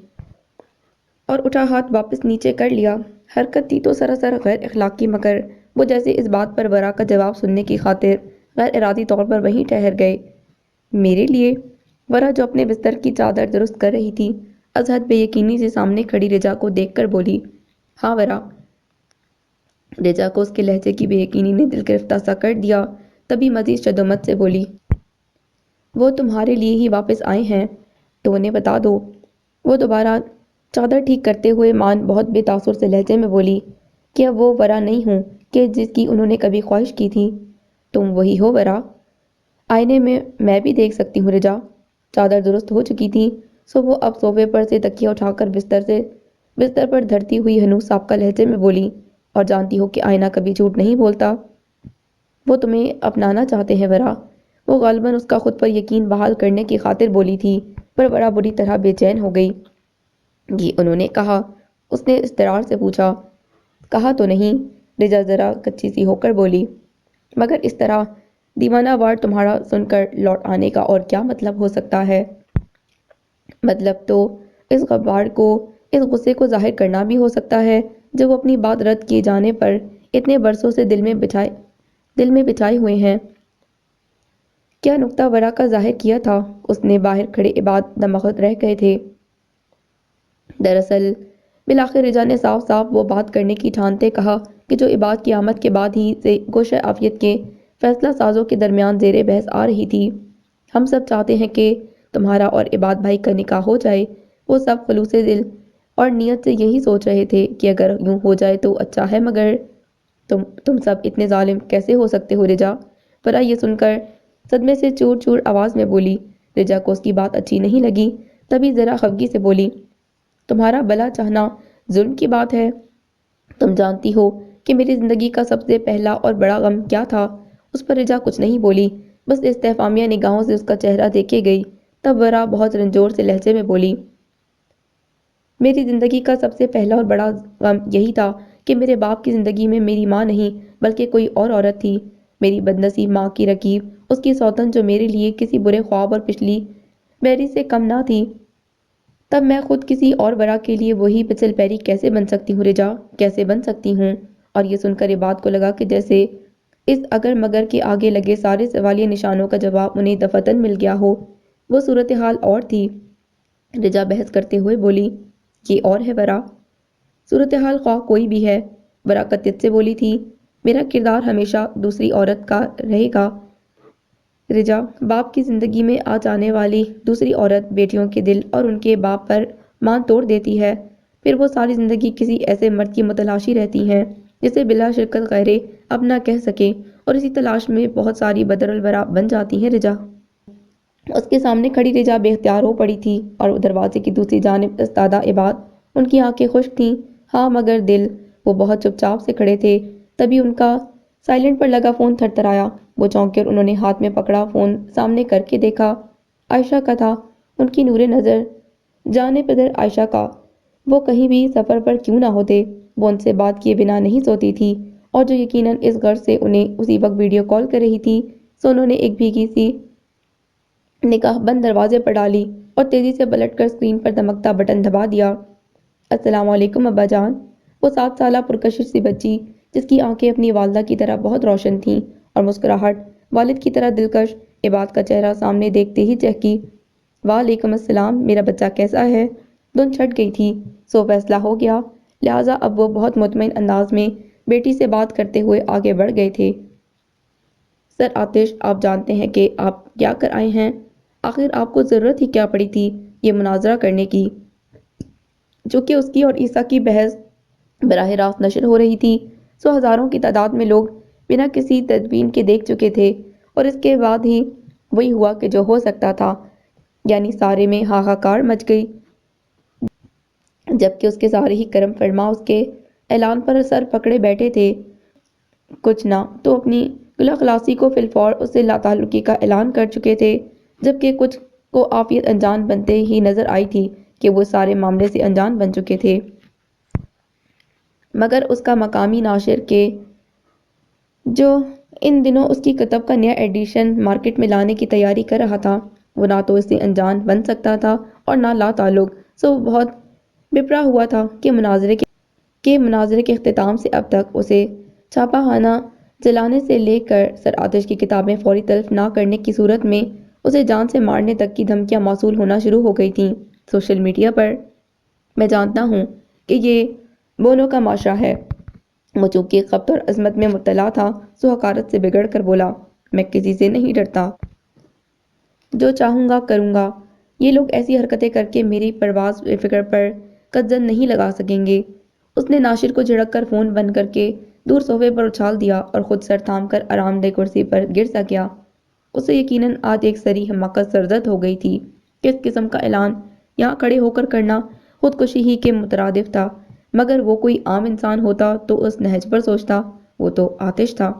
Speaker 1: اور اٹھا ہاتھ واپس نیچے کر لیا۔ حرکت تھی تو سراسر غیر اخلاقی، مگر وہ جیسے اس بات پر ورا کا جواب سننے کی خاطر غیر ارادی طور پر وہیں ٹھہر گئے۔ میرے لیے؟ ورا جو اپنے بستر کی چادر درست کر رہی تھی از حد بے یقینی سے سامنے کھڑی رجا کو دیکھ کر بولی۔ ہاں ورا۔ رجا کو اس کے لہجے کی بے یقینی نے دل گرفتہ سا کر دیا، تبھی مزید شدومت سے بولی، وہ تمہارے لیے ہی واپس آئے ہیں، تو انہیں بتا دو۔ وہ دوبارہ چادر ٹھیک کرتے ہوئے مان بہت بے تاثر سے لہجے میں بولی، کیا وہ ورا نہیں ہوں کہ جس کی انہوں نے کبھی خواہش کی تھی؟ تم وہی ہو ورا؟ آئینے میں بھی دیکھ سکتی ہوں رجا۔ چادر درست ہو چکی تھی، سو وہ اب صوفے پر سے تکیہ اٹھا کر بستر پر دھرتی ہوئی ہنوز سابقہ لہجے میں بولی، اور جانتی ہو کہ آئینہ کبھی جھوٹ نہیں بولتا۔ وہ تمہیں اپنانا چاہتے ہیں ورا۔ وہ غالباً اس کا خود پر یقین بحال کرنے کی خاطر بولی تھی، پر ورا بری طرح بے چین ہو گئی۔ یہ انہوں نے کہا؟ اس نے اضطرار سے پوچھا۔ کہا تو نہیں، رجا ذرا کچی سی ہو کر بولی، مگر اس طرح دیوانہ وار تمہارا سن کر لوٹ آنے کا اور کیا مطلب ہو سکتا ہے؟ مطلب تو اس غبار کو، اس غصے کو ظاہر کرنا بھی ہو سکتا ہے جو وہ اپنی بات رد کیے جانے پر اتنے برسوں سے دل میں بچھائے ہوئے ہیں۔ کیا نکتہ ورا کا ظاہر کیا تھا؟ اس نے باہر کھڑے عباد دمغت رہ گئے تھے۔ دراصل بالآخر رجا نے صاف صاف وہ بات کرنے کی ٹھانتے کہا کہ جو عباد کی آمد کے بعد ہی سے گوشہ عافیت کے فیصلہ سازوں کے درمیان زیر بحث آ رہی تھی۔ ہم سب چاہتے ہیں کہ تمہارا اور عباد بھائی کا نکاح ہو جائے۔ وہ سب خلوص دل اور نیت سے یہی سوچ رہے تھے کہ اگر یوں ہو جائے تو اچھا ہے، مگر تم سب اتنے ظالم کیسے ہو سکتے ہو رجا؟ ورا یہ سن کر صدمے سے چور چور آواز میں بولی۔ رجا کو اس کی بات اچھی نہیں لگی، تبھی ذرا خفگی سے بولی، تمہارا بھلا چاہنا ظلم کی بات ہے؟ تم جانتی ہو کہ میری زندگی کا سب سے پہلا اور بڑا غم کیا تھا؟ اس پر رجا کچھ نہیں بولی، بس استفہامیہ نگاہوں سے اس کا چہرہ دیکھے گئی۔ تب ورا بہت رنجور سے لہجے میں بولی، میری زندگی کا سب سے پہلا اور بڑا غم یہی تھا کہ میرے باپ کی زندگی میں میری ماں نہیں بلکہ کوئی اور عورت تھی، میری بدنصیب ماں کی رکیب، اس کی سوتن، جو میرے لیے کسی برے خواب اور پچھلی بیری سے کم نہ تھی۔ تب میں خود کسی اور ورا کے لیے وہی پچل پیری کیسے بن سکتی ہوں رجا؟ کیسے بن سکتی ہوں؟ اور یہ سن کر یہ بات کو لگا کہ جیسے اس اگر مگر کے آگے لگے سارے سوالیہ نشانوں کا جواب انہیں دفتن مل گیا ہو۔ وہ صورتحال اور تھی۔ رجا بحث کرتے ہوئے بولی، یہ اور ہے ورا؟ صورتحال خواہ کوئی بھی ہے، ورا قطعیت سے بولی تھی، میرا کردار ہمیشہ دوسری عورت کا رہے گا رجا۔ باپ کی زندگی میں آ جانے والی دوسری عورت بیٹیوں کے دل اور ان کے باپ پر مان توڑ دیتی ہے، پھر وہ ساری زندگی کسی ایسے مرد کی متلاشی رہتی ہیں جسے بلا شرکت غیرے اپنا کہہ سکے، اور اسی تلاش میں بہت ساری بدر الورا بن جاتی ہیں رجا۔ اس کے سامنے کھڑی رجا بے اختیار ہو پڑی تھی، اور دروازے کی دوسری جانب استادہ عباد۔ ان کی آنکھیں خشک تھیں، ہاں مگر دل، وہ بہت چپ چاپ سے کھڑے تھے۔ تبھی ان کا سائلنٹ پر لگا فون تھر تھرایا۔ وہ چونکے اور انہوں نے ہاتھ میں پکڑا فون سامنے کر کے دیکھا۔ عائشہ کا تھا۔ ان کی نور نظر جانے پدر عائشہ کا، وہ کہیں بھی سفر پر کیوں نہ ہوتے، وہ ان سے بات کیے بنا نہیں سوتی تھی، اور جو یقیناً اس غرض سے انہیں اسی وقت ویڈیو کال کر رہی تھی، سو انہوں نے ایک بھیگی سی نگاہ بند دروازے پر ڈالی اور تیزی سے پلٹ کر اسکرین پر دمکتا بٹن دبا دیا۔ السلام علیکم ابا جان۔ وہ 7 سالہ پرکشش سی بچی، جس کی آنکھیں اپنی والدہ کی طرح بہت روشن تھیں اور مسکراہٹ والد کی طرح دلکش، عباد کا چہرہ سامنے دیکھتے ہی چہکی، وعلیکم السلام، میرا بچہ کیسا ہے؟ دھن چھٹ گئی تھی، سو فیصلہ ہو گیا، لہٰذا اب وہ بہت مطمئن انداز میں بیٹی سے بات کرتے ہوئے آگے بڑھ گئے تھے۔ سر آتش، آپ جانتے ہیں کہ آپ کیا کر آئے ہیں؟ آخر آپ کو ضرورت ہی کیا پڑی تھی یہ مناظرہ کرنے کی؟ چونکہ اس کی اور عیسیٰ کی بحث براہ راست نشر ہو رہی تھی، سو ہزاروں کی تعداد میں لوگ بنا کسی تدبین کے دیکھ چکے تھے، اور اس کے بعد ہی وہی ہوا کہ جو ہو سکتا تھا، یعنی سارے میں ہاہاکار مچ گئی، جبکہ اس کے سارے ہی کرم فرما اس کے اعلان پر سر پکڑے بیٹھے تھے۔ کچھ نہ تو اپنی گلہ خلاصی کو فی الفور اس سے لا تعلقی کا اعلان کر چکے تھے، جبکہ کچھ کو عافیت انجان بنتے ہی نظر آئی تھی کہ وہ سارے معاملے سے انجان بن چکے تھے۔ مگر اس کا مقامی ناشر کے جو ان دنوں اس کی کتب کا نیا ایڈیشن مارکیٹ میں لانے کی تیاری کر رہا تھا، وہ نہ تو اس سے انجان بن سکتا تھا اور نہ لا تعلق، سو وہ بہت بپرا ہوا تھا کہ مناظرے کے اختتام سے اب تک اسے چھاپا خانہ جلانے سے لے کر سر آتش کی کتابیں فوری تلف نہ کرنے کی صورت میں اسے جان سے مارنے تک کی دھمکیاں موصول ہونا شروع ہو گئی تھیں سوشل میڈیا پر۔ میں جانتا ہوں کہ یہ بونوں کا معاشرہ ہے۔ وہ چونکہ خبت اور عظمت میں مبتلا تھا سو حقارت سے بگڑ کر بولا، میں کسی سے نہیں ڈرتا۔ جو چاہوں گا کروں گا۔ یہ لوگ ایسی حرکتیں کر کے میری پرواز فکر پر قدغن نہیں لگا سکیں گے۔ اس نے ناشر کو جھڑک کر فون بند کر کے دور صوفے پر اچھال دیا اور خود سر تھام کر آرام دہ کرسی پر گر سا گیا۔ اسے یقیناً آج ایک سری حماقت سرزد ہو گئی تھی کہ اس قسم کا اعلان یہاں کھڑے ہو کر کرنا خودکشی ہی کے مترادف تھا، مگر وہ کوئی عام انسان ہوتا تو اس نہج پر سوچتا۔ وہ تو آتش تھا،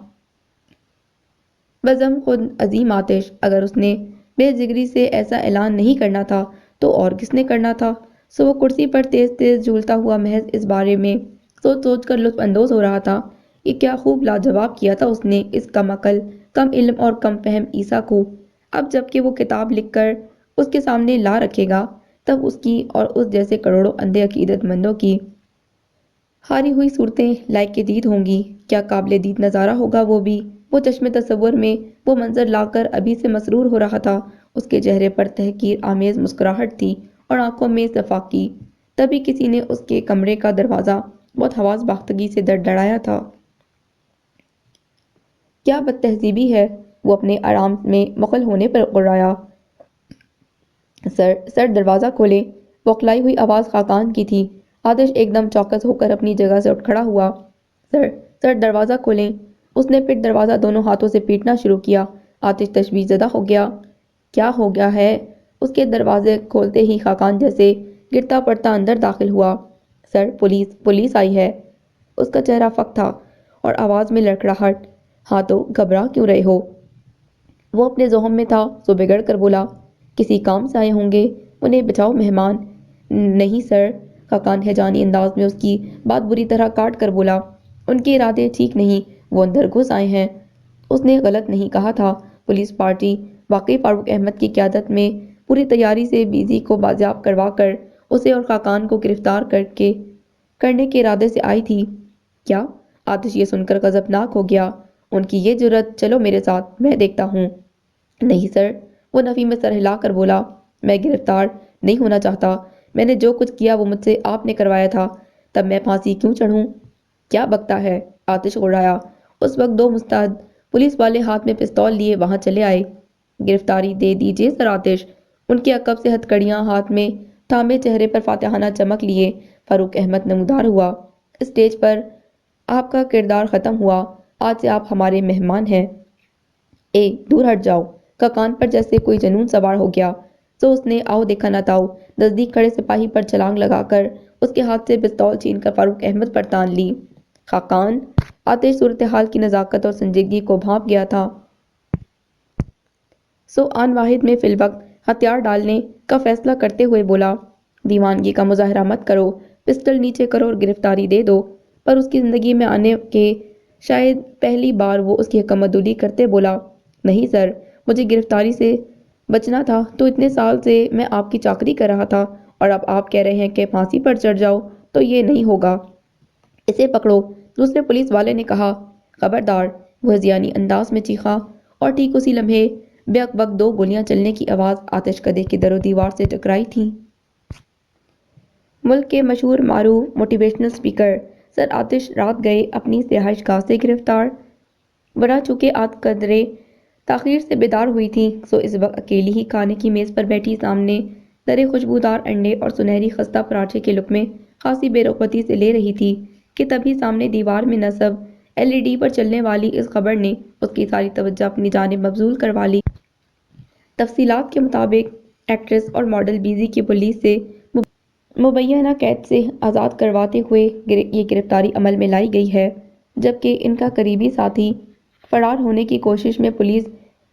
Speaker 1: بزم خود عظیم آتش۔ اگر اس نے بے جگری سے ایسا اعلان نہیں کرنا تھا تو اور کس نے کرنا تھا؟ سو وہ کرسی پر تیز تیز جھولتا ہوا محض اس بارے میں سوچ سوچ کر لطف اندوز ہو رہا تھا کہ کیا خوب لاجواب کیا تھا اس نے اس کم عقل، کم علم اور کم فہم عیسیٰ کو۔ اب جب کہ وہ کتاب لکھ کر اس کے سامنے لا رکھے گا تب اس کی اور اس جیسے کروڑوں اندھے عقیدت مندوں کی ہاری ہوئی صورتیں لائق دید ہوں گی۔ کیا قابل دید نظارہ ہوگا وہ بھی۔ وہ چشم تصور میں وہ منظر لا کر ابھی سے مسرور ہو رہا تھا۔ اس کے چہرے پر تحقیر آمیز مسکراہٹ تھی اور آنکھوں میں صفا کی۔ تبھی کسی نے اس کے کمرے کا دروازہ بہت حواس باختگی سے دڑدڑایا تھا۔ کیا بد تہذیبی ہے! وہ اپنے آرام میں مخل ہونے پر غرایا۔ سر دروازہ کھولے۔ بوکھلائی ہوئی آواز خاقان کی تھی۔ آتش ایک دم چوکس ہو کر اپنی جگہ سے اٹھ کھڑا ہوا۔ سر دروازہ کھولیں۔ اس نے پھر دروازہ دونوں ہاتھوں سے پیٹنا شروع کیا۔ آتش تشویش زدہ ہو گیا۔ کیا ہو گیا ہے؟ اس کے دروازے کھولتے ہی خاقان جیسے گرتا پڑتا اندر داخل ہوا۔ سر پولیس آئی ہے۔ اس کا چہرہ فک تھا اور آواز میں لڑکھڑاہٹ۔ ہاں تو گھبرا کیوں رہے ہو؟ وہ اپنے زوہم میں تھا سو بگڑ کر بولا، کسی کام سے آئے ہوں گے، انہیں بچاؤ مہمان۔ نہیں سر، خاقان ہیجانی انداز میں اس کی بات بری طرح کاٹ کر بولا، ان کے ارادے ٹھیک نہیں، وہ اندر گھس آئے ہیں۔ اس نے غلط نہیں کہا تھا۔ پولیس پارٹی واقعی فاروق احمد کی قیادت میں پوری تیاری سے بیزی کو بازیاب کروا کر اسے اور خاقان کو گرفتار کرنے کے ارادے سے آئی تھی۔ کیا؟ آتش یہ سن کر غضبناک ہو گیا۔ ان کی یہ جرأت! چلو میرے ساتھ، میں دیکھتا ہوں۔ نہیں سر، وہ نفی میں سر ہلا کر بولا، میں گرفتار نہیں ہونا چاہتا۔ میں نے جو کچھ کیا وہ مجھ سے آپ نے کروایا تھا، تب میں پھانسی کیوں چڑھوں؟ کیا بکتا ہے؟ آتش غرایا۔ اس وقت دو مستعد پولیس والے ہاتھ میں پستول لیے وہاں چلے آئے۔ گرفتاری دے دیجیے سر آتش۔ ان کے عقب سے ہتھکڑیاں ہاتھ میں تھامے چہرے پر فاتحانہ چمک لیے فاروق احمد نمودار ہوا۔ اسٹیج پر آپ کا کردار ختم ہوا، آج سے آپ ہمارے مہمان ہیں۔ دور ہٹ جاؤ! خاقان پر جیسے کوئی جنون سوار ہو گیا سو اس نے آؤ دیکھا نہ تاؤ نزدیک کھڑے سپاہی پر چھلانگ لگا کر اس کے ہاتھ سے پستول چھین کر فاروق احمد پر تان لی۔ خاقان! آتش صورتحال کی نزاکت اور سنجیدگی کو بھانپ گیا تھا سو آن واحد میں فی الوقت ہتھیار ڈالنے کا فیصلہ کرتے ہوئے بولا، دیوانگی کا مظاہرہ مت کرو، پسٹل نیچے کرو اور گرفتاری دے دو۔ پر اس کی زندگی میں آنے کے شاید پہلی بار وہ اس کی حکمت دولی کرتے بولا، نہیں سر، مجھے گرفتاری سے بچنا تھا تو اتنے سال سے میں آپ کی چاکری کر رہا تھا اور اب آپ کہہ رہے ہیں کہ پھانسی پر چڑھ جاؤ تو یہ نہیں ہوگا۔ اسے پکڑو! دوسرے پولیس والے نے کہا۔ خبردار! وہ ہذیانی انداز میں چیخا اور ٹھیک اسی لمحے بیک بک دو گولیاں چلنے کی آواز آتش کدے کی در و دیوار سے ٹکرائی تھی۔ ملک کے مشہور معروف موٹیویشنل سپیکر سر آتش رات گئے اپنی رہائش گاہ سے گرفتار۔ ورنہ چونکہ آج قدرے تاخیر سے بیدار ہوئی تھی سو اس وقت اکیلی ہی کھانے کی میز پر بیٹھی سامنے ترے خوشبودار انڈے اور سنہری خستہ پراٹھے کے لقمے خاصی بے رغبتی سے لے رہی تھی کہ تبھی سامنے دیوار میں نصب LED پر چلنے والی اس خبر نے اس کی ساری توجہ اپنی جانب مبذول کروا لی۔ تفصیلات کے مطابق ایکٹریس اور ماڈل بیزی کی پولیس سے مبینہ قید سے آزاد کرواتے ہوئے یہ گرفتاری عمل میں لائی گئی ہے، جبکہ ان کا قریبی ساتھی فرار ہونے کی کوشش میں پولیس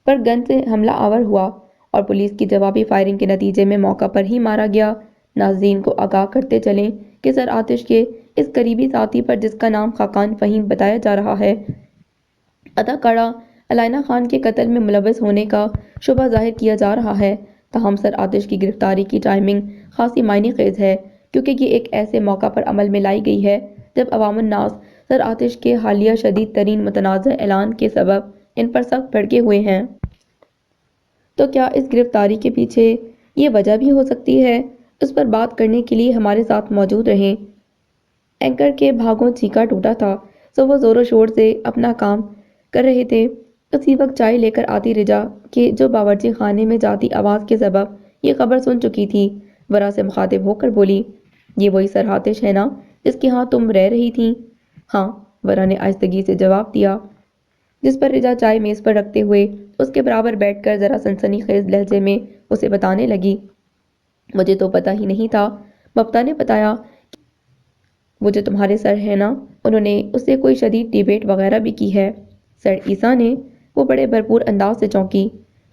Speaker 1: پر گن سے حملہ آور ہوا اور پولیس کی جوابی فائرنگ کے نتیجے میں موقع پر ہی مارا گیا۔ ناظرین کو آگاہ کرتے چلیں کہ سر آتش کے اس قریبی ساتھی پر جس کا نام خاقان فہیم بتایا جا رہا ہے، اداکارہ علائنہ خان کے قتل میں ملوث ہونے کا شبہ ظاہر کیا جا رہا ہے۔ تاہم سر آتش کی گرفتاری کی ٹائمنگ خاصی معنی خیز ہے۔ کیونکہ یہ ایک ایسے موقع پر عمل میں لائی گئی ہے جب عوام الناس سر آتش کے حالیہ شدید ترین متنازع اعلان کے سبب ان پر سخت بھڑکے ہوئے ہیں۔ تو کیا اس گرفتاری کے پیچھے یہ وجہ بھی ہو سکتی ہے؟ اس پر بات کرنے کے لیے ہمارے ساتھ موجود رہیں۔ اینکر کے بھاگوں چیخا ٹوٹا تھا، سو وہ زور و شور سے اپنا کام کر رہے تھے۔ اسی وقت چائے لے کر آتی رجا کہ جو باورچی خانے میں جاتی آواز کے سبب یہ خبر سن چکی تھی، ورا سے مخاطب ہو کر بولی، یہ وہی سر آتش ہے نا جس کے ہاں تم رہ رہی تھی؟ ہاں، ورا نے آہستگی سے جواب دیا، جس پر رجا چائے میز پر رکھتے ہوئے اس کے برابر بیٹھ کر ذرا سنسنی خیز لہجے میں اسے بتانے لگی، مجھے تو پتہ ہی نہیں تھا، ممتا نے بتایا وہ جو تمہارے سر ہے نا، انہوں نے اس سے کوئی شدید ڈیبیٹ وغیرہ بھی کی ہے۔ سر عیسیٰ نے؟ وہ بڑے بھرپور انداز سے چونکی۔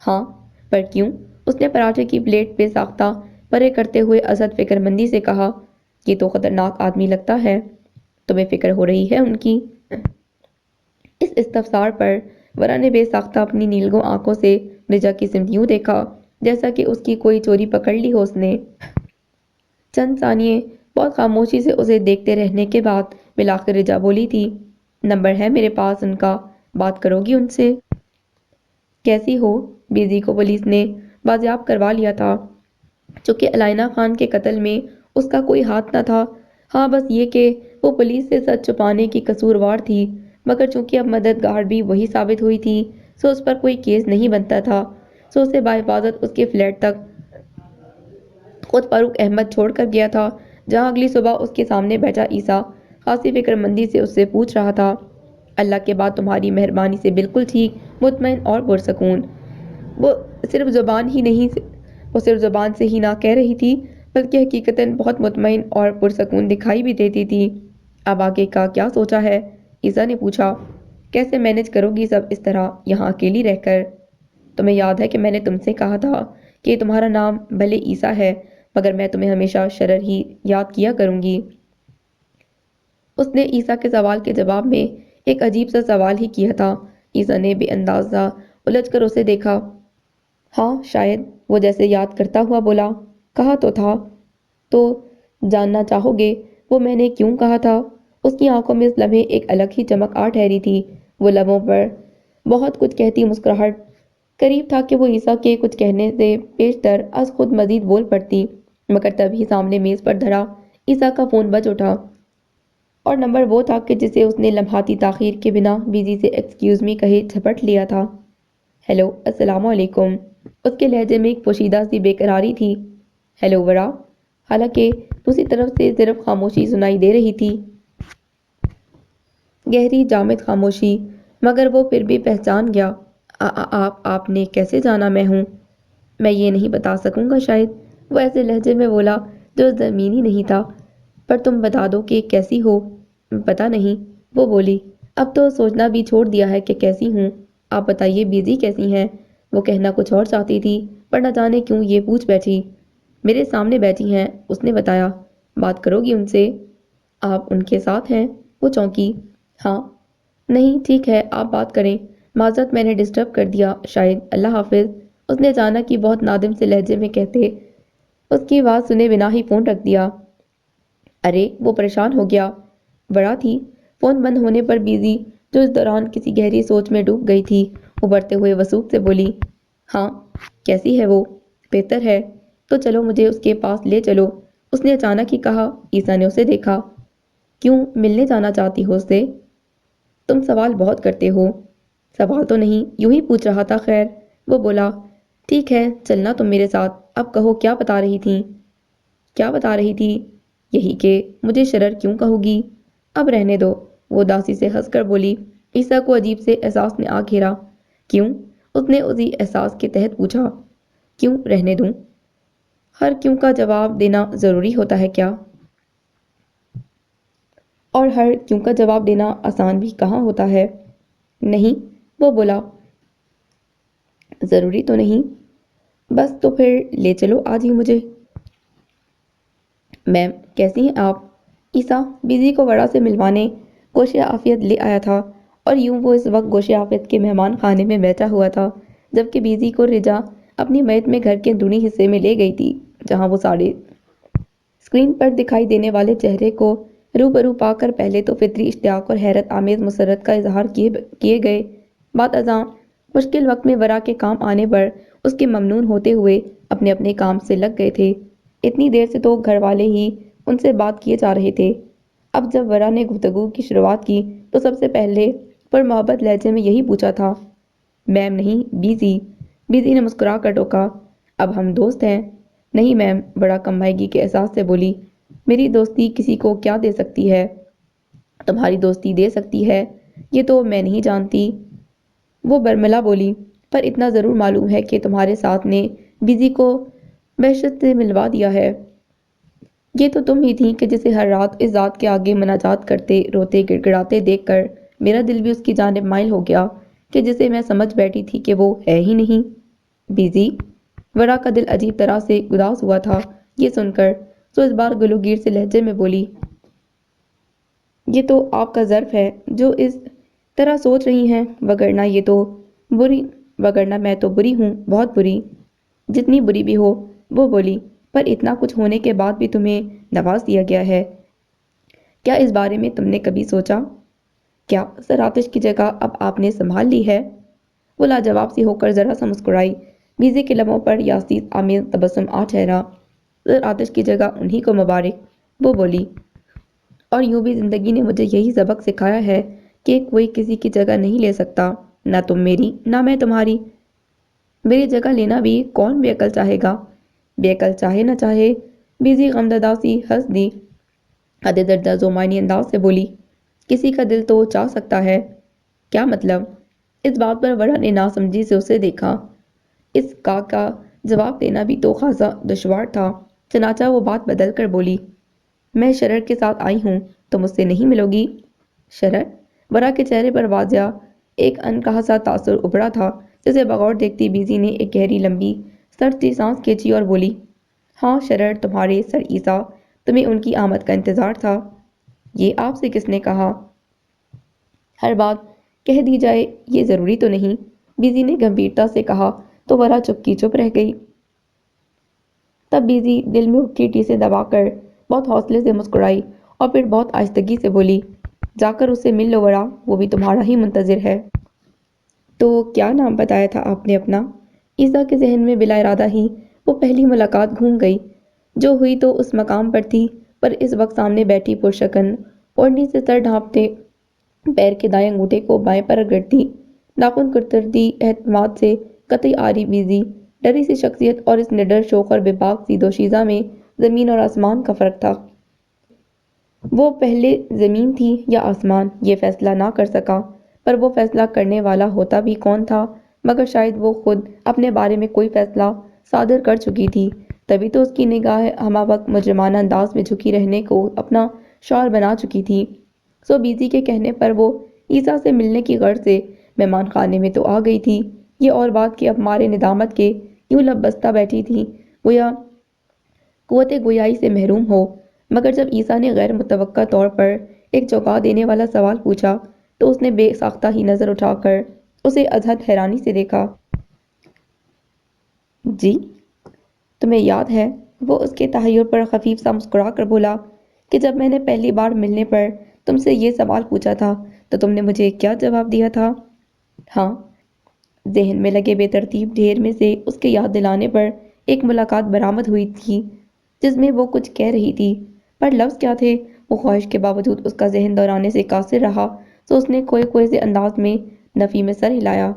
Speaker 1: ہاں، پر کیوں؟ اس نے پراٹھے کی پلیٹ بے ساختہ پرے کرتے ہوئے ازحد فکر مندی سے کہا، یہ تو خطرناک آدمی لگتا ہے، تمہیں فکر ہو رہی ہے ان کی؟ اس استفسار پر ورا نے بے ساختہ اپنی نیلگوں آنکھوں سے رجا کی سمت یوں دیکھا جیسا کہ اس کی کوئی چوری پکڑ لی ہو اس نے۔ چند ثانیے بہت خاموشی سے اسے دیکھتے رہنے کے بعد بالآخر رجا بولی تھی، نمبر ہے میرے پاس ان کا، بات کرو گی ان سے؟ کیسی ہو؟ بیزی کو پولیس نے بازیاب کروا لیا تھا، چونکہ علائنہ خان کے قتل میں اس کا کوئی ہاتھ نہ تھا۔ ہاں، بس یہ کہ وہ پولیس سے سچ چھپانے کی قصوروار تھی، مگر چونکہ اب مددگار بھی وہی ثابت ہوئی تھی، سو اس پر کوئی کیس نہیں بنتا تھا، سو اسے بحفاظت اس کے فلیٹ تک خود فاروق احمد چھوڑ کر گیا تھا، جہاں اگلی صبح اس کے سامنے بیٹھا عیسیٰ خاصی فکر مندی سے اس سے پوچھ رہا تھا، اللہ کے بعد تمہاری مہربانی سے بالکل ٹھیک، مطمئن اور پرسکون۔ وہ صرف زبان سے ہی نہ کہہ رہی تھی، بلکہ حقیقتاً بہت مطمئن اور پرسکون دکھائی بھی دیتی تھی۔ اب آگے کا کیا سوچا ہے؟ عیسیٰ نے پوچھا، کیسے مینج کرو گی سب اس طرح یہاں اکیلی رہ کر؟ تمہیں یاد ہے کہ میں نے تم سے کہا تھا کہ تمہارا نام بھلے عیسیٰ ہے، مگر میں تمہیں ہمیشہ شرر ہی یاد کیا کروں گی۔ اس نے عیسیٰ کے سوال کے جواب میں ایک عجیب سا سوال ہی کیا تھا۔ عیسیٰ نے بے اندازہ الجھ کر اسے دیکھا۔ ہاں شاید، وہ جیسے یاد کرتا ہوا بولا، کہا تو تھا۔ تو جاننا چاہو گے وہ میں نے کیوں کہا تھا؟ اس کی آنکھوں میں اس لمحے ایک الگ ہی چمک آ ٹھہری تھی، وہ لبوں پر بہت کچھ کہتی مسکراہٹ۔ قریب تھا کہ وہ عیسیٰ کے کچھ کہنے سے پیشتر از خود مزید بول پڑتی، مگر تبھی سامنے میز پر دھرا عیسیٰ کا فون بج اٹھا، اور نمبر وہ تھا کہ جسے اس نے لمحاتی تاخیر کے بنا بیزی سے ایکسکیوز می کہے جھپٹ لیا تھا۔ ہیلو، السلام علیکم۔ اس کے لہجے میں ایک پوشیدہ سی بے قراری تھی۔ ہیلو ورا، حالانکہ دوسری طرف سے صرف خاموشی سنائی دے رہی تھی، گہری جامد خاموشی، مگر وہ پھر بھی پہچان گیا۔ آپ نے کیسے جانا میں ہوں؟ میں یہ نہیں بتا سکوں گا شاید، وہ ایسے لہجے میں بولا جو زمینی نہیں تھا، پر تم بتا دو کہ کیسی ہو۔ پتہ نہیں، وہ بولی، اب تو سوچنا بھی چھوڑ دیا ہے کہ کیسی ہوں۔ آپ بتائیے بیزی کیسی ہیں؟ وہ کہنا کچھ اور چاہتی تھی، پر نہ جانے کیوں یہ پوچھ بیٹھی۔ میرے سامنے بیٹھی ہیں، اس نے بتایا، بات کرو گی ان سے؟ آپ ان کے ساتھ ہیں؟ وہ چونکی۔ ہاں۔ نہیں، ٹھیک ہے، آپ بات کریں، معذرت میں نے ڈسٹرب کر دیا شاید، اللہ حافظ، اس نے اچانک ہی بہت نادم سے لہجے میں کہتے اس کی بات سنے بنا ہی فون رکھ دیا۔ ارے، وہ پریشان ہو گیا۔ بڑا تھی، فون بند ہونے پر بیزی، جو اس دوران کسی گہری سوچ میں ڈوب گئی تھی، ابھرتے ہوئے وثوق سے بولی، ہاں، کیسی ہے وہ؟ بہتر ہے، تو چلو مجھے اس کے پاس لے چلو، اس نے اچانک ہی کہا۔ عیسیٰ نے اسے دیکھا، کیوں ملنے جانا چاہتی ہو اس سے؟ تم سوال بہت کرتے ہو۔ سوال تو نہیں، یوں ہی پوچھ رہا تھا، خیر، وہ بولا، ٹھیک ہے، چلنا تم میرے ساتھ، اب کہو کیا بتا رہی تھی؟ کیا بتا رہی تھی؟ یہی کہ مجھے شرر کیوں کہو گی؟ اب رہنے دو، وہ اداسی سے ہنس کر بولی۔ عیسیٰ کو عجیب سے احساس نے آ گھیرا۔ کیوں؟ اس نے اسی احساس کے تحت پوچھا۔ کیوں رہنے دوں؟ ہر کیوں کا جواب دینا ضروری ہوتا ہے کیا؟ اور ہر کیوں کا جواب دینا آسان بھی کہاں ہوتا ہے؟ نہیں، وہ بولا، ضروری تو نہیں، بس تو پھر لے چلو آج ہی مجھے۔ میم، کیسی ہیں آپ؟ عیسیٰ بیزی کو وڑا سے ملوانے گوشِ عافیت لے آیا تھا، اور یوں وہ اس وقت گوشِ عافیت کے مہمان خانے میں بیٹھا ہوا تھا، جبکہ بیزی کو رجا اپنی میت میں گھر کے اندرونی حصے میں لے گئی تھی، جہاں وہ اسکرین پر دکھائی دینے والے چہرے کو روبرو پا کر پہلے تو فطری اشتیاق اور حیرت آمیز مسرت کا اظہار کیے گئے، بعد ازاں مشکل وقت میں ورا کے کام آنے پر اس کے ممنون ہوتے ہوئے اپنے اپنے کام سے لگ گئے تھے۔ اتنی دیر سے تو گھر والے ہی ان سے بات کیے جا رہے تھے۔ اب جب ورا نے گفتگو کی شروعات کی تو سب سے پہلے پر محبت لہجے میں یہی پوچھا تھا، میم نہیں بیزی؟ بیزی نے مسکرا کر ٹوکا، اب ہم دوست ہیں؟ نہیں میم، بڑا کم مائگی کے احساس سے بولی، میری دوستی کسی کو کیا دے سکتی ہے؟ تمہاری دوستی دے سکتی ہے، یہ تو میں نہیں جانتی، وہ برملا بولی، پر اتنا ضرور معلوم ہے کہ تمہارے ساتھ نے بیزی کو بہشت سے ملوا دیا ہے۔ یہ تو تم ہی تھی کہ جسے ہر رات اس ذات کے آگے مناجات کرتے روتے گڑ گڑاتے دیکھ کر میرا دل بھی اس کی جانب مائل ہو گیا، کہ جسے میں سمجھ بیٹھی تھی کہ وہ ہے ہی نہیں۔ بیزی؟ ورا کا دل عجیب طرح سے اداس ہوا تھا یہ سن کر، سو اس بار گلوگیر سے لہجے میں بولی، یہ تو آپ کا ظرف ہے جو اس طرح سوچ رہی ہیں، وگرنہ میں تو بری ہوں، بہت بری۔ جتنی بری بھی ہو، وہ بولی، پر اتنا کچھ ہونے کے بعد بھی تمہیں نواز دیا گیا ہے، کیا اس بارے میں تم نے کبھی سوچا؟ کیا سر آتش کی جگہ اب آپ نے سنبھال لی ہے؟ وہ لاجواب سی ہو کر ذرا سا مسکرائی، بیزی کے لبوں پر یاسیس آمیز تبسم آ ٹھہرا، سر آتش کی جگہ انہی کو مبارک، وہ بولی، اور یوں بھی زندگی نے مجھے یہی سبق سکھایا ہے کہ کوئی کسی کی جگہ نہیں لے سکتا، نہ تم میری نہ میں تمہاری۔ میری جگہ لینا بھی کون بے عقل چاہے گا؟ بے عقل چاہے نہ چاہے، بیزی غمزدہ سی ہنس دی، حد درجہ زومانی انداز سے بولی، کسی کا دل تو چاہ سکتا ہے۔ کیا مطلب؟ اس بات پر ورا نے ناسمجھی سے اسے دیکھا۔ اس کا جواب دینا بھی تو خاصا دشوار تھا، چنانچہ وہ بات بدل کر بولی، میں شرر کے ساتھ آئی ہوں، تم اس سے نہیں ملو گی۔ شرر؟ ورا کے چہرے پر واضح ایک انکہا سا تاثر ابھرا تھا، جسے بغور دیکھتی بیزی نے ایک گہری لمبی سرد سانس کھینچی اور بولی، ہاں شرر، تمہارے سر عیسیٰ، تمہیں ان کی آمد کا انتظار تھا۔ یہ آپ سے کس نے کہا؟ ہر بات کہہ دی جائے یہ ضروری تو نہیں، بیزی نے گمبھیرتا سے کہا، تو ورا چپ کی چپ رہ گئی۔ تب بیزی دل میں اٹھی ٹیسے دبا کر بہت حوصلے سے مسکرائی اور پھر بہت آہستگی سے بولی، جا کر اس سے مل لو ورا، وہ بھی تمہارا ہی منتظر ہے۔ تو کیا نام بتایا تھا آپ نے اپنا؟ عیسیٰ کے ذہن میں بلا ارادہ ہی وہ پہلی ملاقات گھوم گئی جو ہوئی تو اس مقام پر تھی، پر اس وقت سامنے بیٹھی پرشکن اوڑھنی سے سر ڈھانپتے پیر کے دائیں انگوٹھے کو بائیں پر رگڑتی ناخن کترتی اہتمام سے قطعی آری بیزی، ڈری سی شخصیت اور اس نڈر شوخ اور بے باک سی دوشیزہ میں زمین اور آسمان کا فرق تھا۔ وہ پہلے زمین تھی یا آسمان یہ فیصلہ نہ کر سکا، پر وہ فیصلہ کرنے والا ہوتا بھی کون تھا؟ مگر شاید وہ خود اپنے بارے میں کوئی فیصلہ صادر کر چکی تھی، تبھی تو اس کی نگاہ ہمہ وقت مجرمانہ انداز میں جھکی رہنے کو اپنا شعار بنا چکی تھی۔ سو بیزی کے کہنے پر وہ عیسیٰ سے ملنے کی غرض سے مہمان خانے میں تو آ گئی تھی، یہ اور بات کہ اب مارے ندامت کے یوں لب بستہ بیٹھی تھی گویا قوت گویائی سے محروم ہو۔ مگر جب عیسیٰ نے غیر متوقع طور پر ایک چونکا دینے والا سوال پوچھا تو اس نے بے ساختہ ہی نظر اٹھا کر اسے ازحد حیرانی سے دیکھا۔ جی؟ تمہیں یاد ہے؟ وہ اس کے تحیر پر خفیف سا مسکرا کر بولا کہ جب میں نے پہلی بار ملنے پر تم سے یہ سوال پوچھا تھا تو تم نے مجھے کیا جواب دیا تھا؟ ہاں۔ ذہن میں لگے بے ترتیب ڈھیر میں سے اس کے یاد دلانے پر ایک ملاقات برآمد ہوئی تھی جس میں وہ کچھ کہہ رہی تھی، پر لفظ کیا تھے؟ وہ خواہش کے باوجود اس کا ذہن دہرانے سے قاصر رہا، تو اس نے کھوئے سے انداز میں نفی میں سر ہلایا۔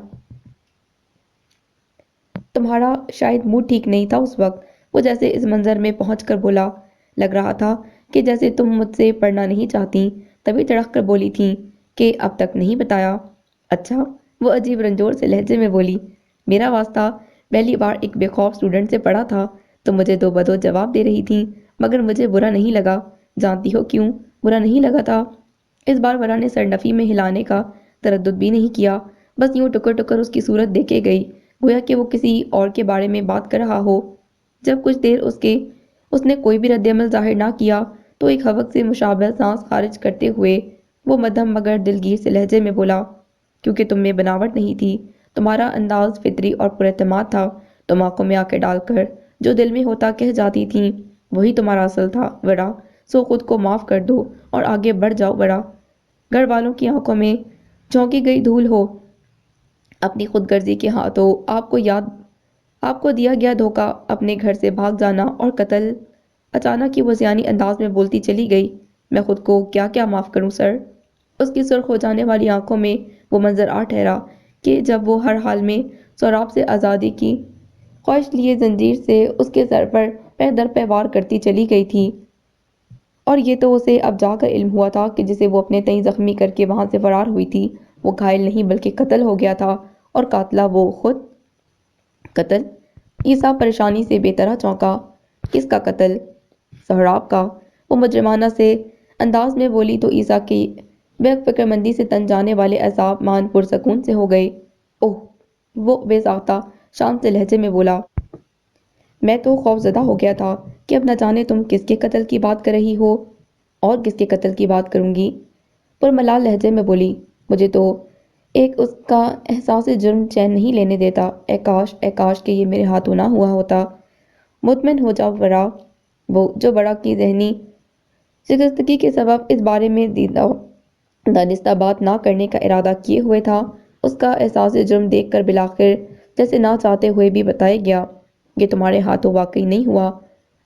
Speaker 1: تمہارا شاید موڈ ٹھیک نہیں تھا اس وقت، وہ جیسے اس منظر میں پہنچ کر بولا، لگ رہا تھا کہ جیسے تم مجھ سے پڑھنا نہیں چاہتی، تبھی تڑک کر بولی تھی کہ اب تک نہیں بتایا۔ اچھا، وہ عجیب رنجور سے لہجے میں بولی، میرا واسطہ پہلی بار ایک بے خوف اسٹوڈنٹ سے پڑھا تھا تو مجھے دو بدو جواب دے رہی تھی، مگر مجھے برا نہیں لگا، جانتی ہو کیوں برا نہیں لگا تھا؟ اس بار ورا نے سر نفی میں ہلانے کا تردد بھی نہیں کیا، بس یوں ٹکر ٹکر اس کی صورت دیکھے گئی گویا کہ وہ کسی اور کے بارے میں بات کر رہا ہو۔ جب کچھ دیر اس نے کوئی بھی رد عمل ظاہر نہ کیا تو ایک حوق سے مشابہ سانس خارج کرتے ہوئے وہ مدھم مگر دلگیر سے لہجے میں بولا، کیونکہ تم میں بناوٹ نہیں تھی، تمہارا انداز فطری اور پر اعتماد تھا، تم آنکھوں میں آنکھیں ڈال کر جو دل میں ہوتا کہہ جاتی تھیں وہی تمہارا اصل تھا ورا، سو خود کو معاف کر دو اور آگے بڑھ جاؤ ورا۔ گھر والوں کی آنکھوں میں جھونکی گئی دھول ہو، اپنی خود غرضی کے ہاتھوں آپ کو دیا گیا دھوکہ، اپنے گھر سے بھاگ جانا اور قتل۔ اچانک ہی وہ ذہنی انداز میں بولتی چلی گئی، میں خود کو کیا کیا معاف کروں سر۔ اس کی سرخ ہو جانے والی آنکھوں میں وہ منظر آ ٹھہرا کہ جب وہ ہر حال میں سہراب سے آزادی کی خواہش لیے زنجیر سے اس کے سر پر پہ در پہ وار کرتی چلی گئی تھی، اور یہ تو اسے اب جا کر علم ہوا تھا کہ جسے وہ اپنے تئیں زخمی کر کے وہاں سے فرار ہوئی تھی وہ گھائل نہیں بلکہ قتل ہو گیا تھا، اور قاتلہ وہ خود۔ قتل؟ عیسیٰ پریشانی سے بے طرح چونکا۔ کس کا قتل؟ سہراب کا۔ وہ مجرمانہ سے انداز میں بولی تو عیسیٰ کی بے فکر مندی سے تن جانے والے اعصاب مان پرسکون سے ہو گئے۔ اوہ! وہ بے ساختہ شان سے لہجے میں بولا۔ میں تو خوف زدہ ہو گیا تھا کہ اب نہ جانے تم کس کے قتل کی بات کر رہی ہو۔ اور کس کے قتل کی بات کروں گی؟ پرملال لہجے میں بولی۔ مجھے تو ایک اس کا احساس جرم چین نہیں لینے دیتا۔ اے کاش کہ یہ میرے ہاتھوں نہ ہوا ہوتا۔ مطمئن ہو جاؤ ورا، وہ جو بڑا کی ذہنی شکستگی کے سبب اس بارے میں دانستہ بات نہ کرنے کا ارادہ کیے ہوئے تھا، اس کا احساس جرم دیکھ کر بالآخر جیسے نہ چاہتے ہوئے بھی بتایا گیا، یہ تمہارے ہاتھوں واقعی نہیں ہوا۔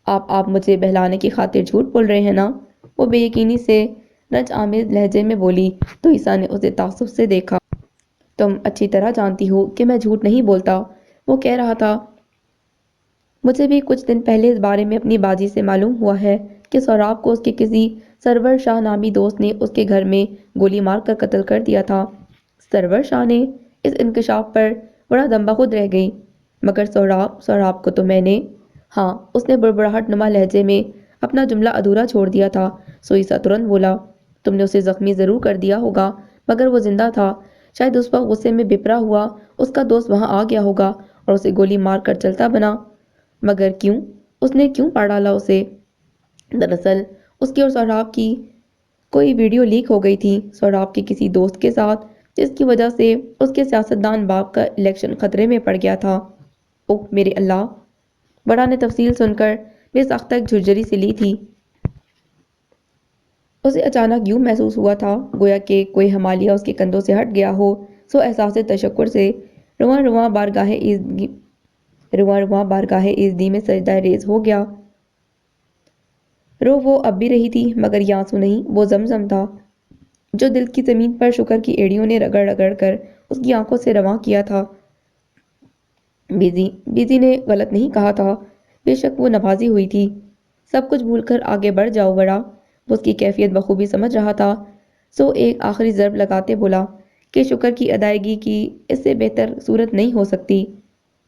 Speaker 1: آپ مجھے بہلانے کی خاطر جھوٹ بول رہے ہیں نا؟ وہ بے یقینی سے رنج آمیز لہجے میں بولی تو عیسیٰ نے اسے تعصب سے دیکھا۔ تم اچھی طرح جانتی ہو کہ میں جھوٹ نہیں بولتا، وہ کہہ رہا تھا۔ مجھے بھی کچھ دن پہلے اس بارے میں اپنی باجی سے معلوم ہوا ہے کہ سہراب کو اس کے کسی سرور شاہ نامی دوست نے اس کے گھر میں گولی مار کر قتل کر دیا تھا۔ سرور شاہ نے؟ اس انکشاف پر بڑا دم بخود رہ گئی۔ مگر سہراب کو تو میں نے… ہاں، اس نے بڑبڑاہٹ نما لہجے میں اپنا جملہ ادھورا چھوڑ دیا تھا، سو عیسیٰ ترنت بولا۔ تم نے اسے زخمی ضرور کر دیا ہوگا، مگر وہ زندہ تھا، شاید اس وقت غصے میں بپرا ہوا اس کا دوست وہاں آ گیا ہوگا اور اسے گولی مار کر چلتا بنا۔ مگر کیوں؟ اس نے کیوں پاڑ ڈالا اسے؟ دراصل اس کی اور سہراب کی کوئی ویڈیو لیک ہو گئی تھی سہراب کے کسی دوست کے ساتھ، جس کی وجہ سے اس کے سیاستدان باپ کا الیکشن خطرے میں پڑ گیا تھا۔ اوہ میرے اللہ! بڑا نے تفصیل سن کر بے ساختہ ایک جھرجھری سی لی تھی۔ اسے اچانک یوں محسوس ہوا تھا گویا کہ کوئی ہمالیہ اس کے کندھوں سے ہٹ گیا ہو، سو احساس تشکر سے رواں رواں بارگاہ ایزدی میں سجدہ ریز ہو گیا۔ رو وہ اب بھی رہی تھی، مگر یہ آنسو نہیں، وہ زمزم تھا جو دل کی زمین پر شکر کی ایڑیوں نے رگڑ رگڑ کر اس کی آنکھوں سے رواں کیا تھا۔ بیزی نے غلط نہیں کہا تھا، بے شک وہ نوازی ہوئی تھی۔ سب کچھ بھول کر آگے بڑھ جاؤ ورا، وہ اس کی کیفیت بخوبی سمجھ رہا تھا، سو ایک آخری ضرب لگاتے بولا کہ شکر کی ادائیگی کی اس سے بہتر صورت نہیں ہو سکتی۔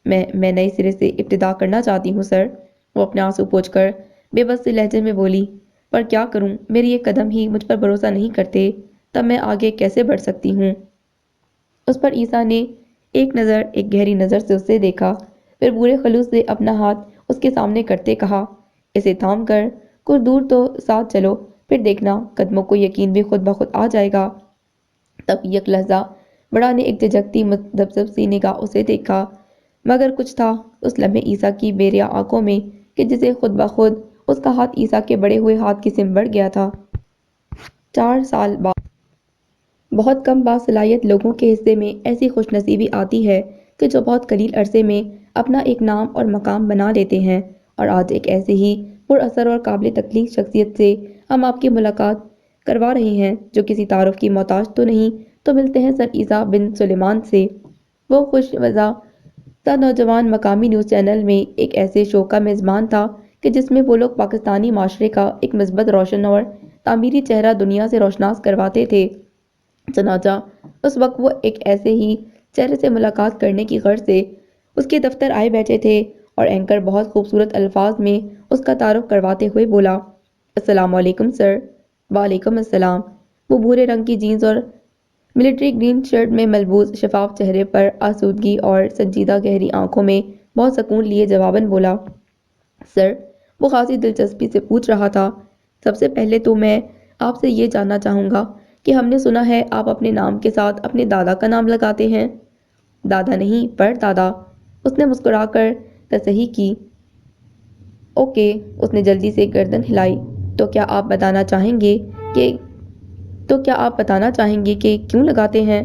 Speaker 1: میں نئے سرے سے ابتدا کرنا چاہتی ہوں سر، وہ اپنے آنسو پوچھ کر بے بس سے لہجے میں بولی۔ پر کیا کروں، میرے یہ قدم ہی مجھ پر بھروسہ نہیں کرتے، تب میں آگے کیسے بڑھ سکتی ہوں؟ اس پر عیسیٰ نے ایک گہری نظر سے اسے دیکھا، پھر برے خلوص سے اپنا ہاتھ اس کے سامنے کرتے کہا، اسے تھام کر کچھ دور تو ساتھ چلو، پھر دیکھنا قدموں کو یقین بھی خود بخود آ جائے گا۔ تب یک لحظہ بڑا نے ایک جھجکتی متذبذب سی نگاہ اسے دیکھا، مگر کچھ تھا اس لمحے عیسیٰ کی بے ریا آنکھوں میں کہ جسے خود بخود اس کا ہاتھ عیسیٰ کے بڑے ہوئے ہاتھ کی سمت بڑھ گیا تھا۔ 4 سال بعد بہت کم باصلاحیت لوگوں کے حصے میں ایسی خوش نصیبی آتی ہے کہ جو بہت قلیل عرصے میں اپنا ایک نام اور مقام بنا لیتے ہیں، اور آج ایک ایسے ہی پر اثر اور قابل تکلیف شخصیت سے ہم آپ کی ملاقات کروا رہے ہیں جو کسی تعارف کی محتاج تو نہیں، تو ملتے ہیں سر عیسیٰ بن سلیمان سے۔ وہ خوش مزاح سا نوجوان مقامی نیوز چینل میں ایک ایسے شو کا میزبان تھا کہ جس میں وہ لوگ پاکستانی معاشرے کا ایک مثبت، روشن اور تعمیری چہرہ دنیا سے روشناس کرواتے تھے۔ چنانچہ اس وقت وہ ایک ایسے ہی چہرے سے ملاقات کرنے کی غرض سے اس کے دفتر آئے بیٹھے تھے، اور اینکر بہت خوبصورت الفاظ میں اس کا تعارف کرواتے ہوئے بولا، السلام علیکم سر۔ وعلیکم السلام۔ وہ بھورے رنگ کی جینز اور ملٹری گرین شرٹ میں ملبوس، شفاف چہرے پر آسودگی اور سنجیدہ گہری آنکھوں میں بہت سکون لیے جواباً بولا، سر۔ وہ خاصی دلچسپی سے پوچھ رہا تھا، سب سے پہلے تو میں آپ سے یہ جاننا چاہوں گا کہ ہم نے سنا ہے آپ اپنے نام کے ساتھ اپنے دادا کا نام لگاتے ہیں۔ دادا نہیں، پر دادا، اس نے مسکرا کر تصحیح کی۔ اوکے، اس نے جلدی سے گردن ہلائی۔ تو کیا آپ بتانا چاہیں گے کہ کیوں لگاتے ہیں؟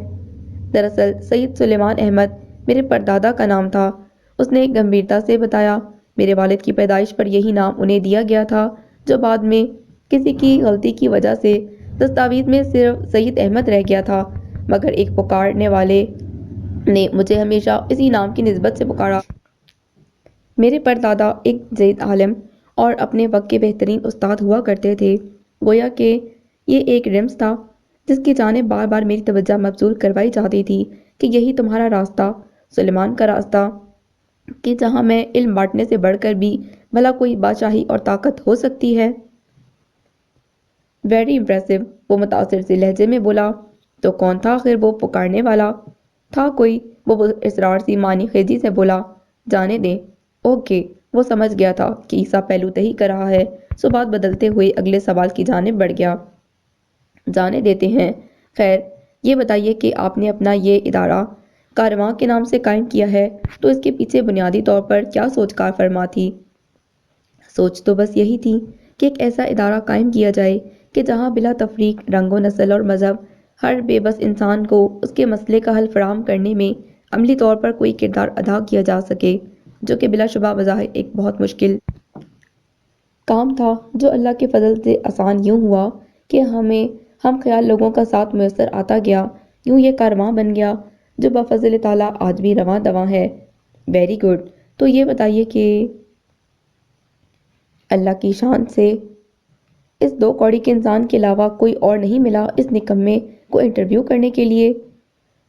Speaker 1: دراصل سید سلیمان احمد میرے پردادا کا نام تھا، اس نے گمبھیرتا سے بتایا۔ میرے والد کی پیدائش پر یہی نام انہیں دیا گیا تھا، جو بعد میں کسی کی غلطی کی وجہ سے دستاویز میں صرف سید احمد رہ گیا تھا، مگر ایک پکارنے والے نے مجھے ہمیشہ اسی نام کی نسبت سے پکارا۔ میرے پردادا ایک زاہد عالم اور اپنے وقت کے بہترین استاد ہوا کرتے تھے، گویا کہ یہ ایک رمز تھا جس کی جانب بار بار میری توجہ مبذول کروائی جاتی تھی کہ یہی تمہارا راستہ، سلیمان کا راستہ، کہ جہاں میں علم بانٹنے سے بڑھ کر بھی بھلا کوئی بادشاہی اور طاقت ہو سکتی ہے۔ ویری امپریسو، وہ متاثر سے لہجے میں بولا۔ تو کون تھا آخر وہ پکارنے والا؟ تھا کوئی، وہ اصرار سی معنی خیزی سے بولا۔ جانے دیں۔ اوکے، وہ سمجھ گیا تھا کہ عیسیٰ پہلو تہی کر رہا ہے، سو بات بدلتے ہوئے اگلے سوال کی جانب بڑھ گیا۔ جانے دیتے ہیں۔ خیر، یہ بتائیے کہ آپ نے اپنا یہ ادارہ کارواں کے نام سے قائم کیا ہے، تو اس کے پیچھے بنیادی طور پر کیا سوچ کار فرما تھی؟ سوچ تو بس یہی تھی کہ ایک ایسا ادارہ قائم کیا جائے کہ جہاں بلا تفریق رنگ و نسل اور مذہب ہر بے بس انسان کو اس کے مسئلے کا حل فراہم کرنے میں عملی طور پر کوئی کردار ادا کیا جا سکے، جو کہ بلا شبہ بظاہر ایک بہت مشکل کام تھا، جو اللہ کے فضل سے آسان یوں ہوا کہ ہم خیال لوگوں کا ساتھ میسر آتا گیا، یوں یہ کارواں بن گیا جو بفضل تعالیٰ آج بھی رواں دواں ہے۔ ویری گڈ، تو یہ بتائیے کہ اللہ کی شان سے اس دو کوڑی کے انسان کے علاوہ کوئی اور نہیں ملا اس نکمے کو انٹرویو کرنے کے لیے؟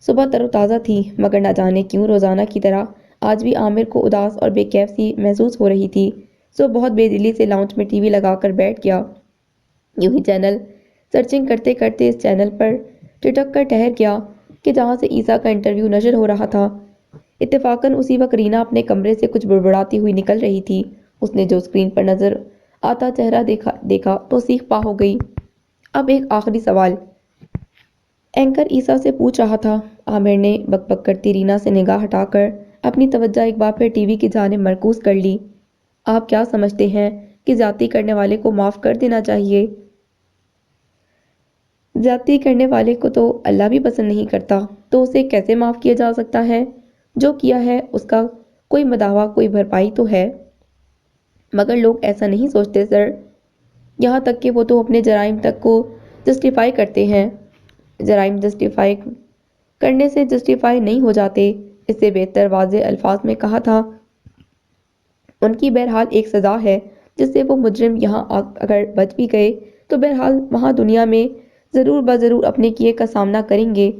Speaker 1: صبح تر و تازہ تھی، مگر نہ جانے کیوں روزانہ کی طرح آج بھی عامر کو اداس اور بے کیف سی محسوس ہو رہی تھی، سو بہت بے دلی سے لاؤنج میں ٹی وی لگا کر بیٹھ گیا۔ یوں ہی چینل سرچنگ کرتے کرتے اس چینل پر ٹٹک کر ٹھہر گیا کہ جہاں سے عیسیٰ کا انٹرویو نشر ہو رہا تھا۔ اتفاقاً اسی وقت رینا اپنے کمرے سے کچھ بڑبڑاتی ہوئی نکل رہی تھی۔ اس نے جو اسکرین پر نظر آتا چہرہ دیکھا تو سیخ پا ہو گئی۔ اب ایک آخری سوال اینکر عیسیٰ سے پوچھ رہا تھا۔ عامر نے بک بک کرتی رینا سے نگاہ ہٹا کر اپنی توجہ ایک بار پھر ٹی وی کی جانب مرکوز کر لی۔ آپ کیا سمجھتے ہیں کہ زیادتی کرنے والے کو معاف کر دینا چاہیے؟ زیادتی کرنے والے کو تو اللہ بھی پسند نہیں کرتا، تو اسے کیسے معاف کیا جا سکتا ہے؟ جو کیا ہے اس کا کوئی مداوع، کوئی بھرپائی تو ہے۔ مگر لوگ ایسا نہیں سوچتے سر، یہاں تک کہ وہ تو اپنے جرائم تک کو جسٹیفائی کرتے ہیں۔ جرائم جسٹیفائی کرنے سے جسٹیفائی نہیں ہو جاتے، اس سے بہتر واضح الفاظ میں کہا تھا ان کی بہرحال ایک سزا ہے جس سے وہ مجرم یہاں اگر بچ بھی گئے تو بہرحال وہاں دنیا میں ضرور بضرور اپنے کیے کا سامنا کریں گے۔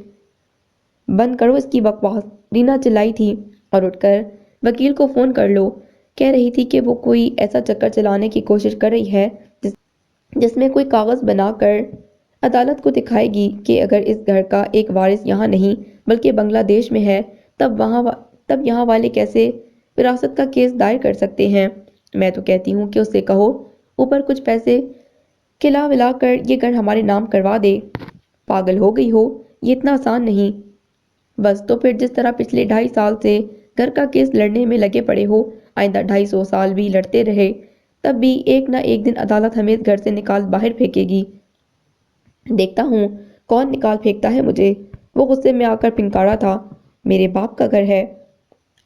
Speaker 1: بند کرو اس کی بکواس، رینا چلائی تھی، اور اٹھ کر وکیل کو فون کر لو۔ کہہ رہی تھی کہ وہ کوئی ایسا چکر چلانے کی کوشش کر رہی ہے جس میں کوئی کاغذ بنا کر عدالت کو دکھائے گی کہ اگر اس گھر کا ایک وارث یہاں نہیں بلکہ بنگلہ دیش میں ہے تب یہاں والے کیسے وراثت کا کیس دائر کر سکتے ہیں؟ میں تو کہتی ہوں کہ اس سے کہو اوپر کچھ پیسے کھلا ولا کر یہ گھر ہمارے نام کروا دے۔ پاگل ہو گئی ہو، یہ اتنا آسان نہیں۔ بس تو پھر جس طرح پچھلے 2.5 سال سے گھر کا کیس لڑنے میں لگے پڑے ہو، آئندہ 250 سال بھی لڑتے رہے، تب بھی ایک نہ ایک دن عدالت ہمیں اس گھر سے نکال باہر پھینکے گی۔ دیکھتا ہوں کون نکال پھینکتا ہے مجھے، وہ غصے میں آ کر پھنکارا تھا۔ میرے باپ کا گھر ہے،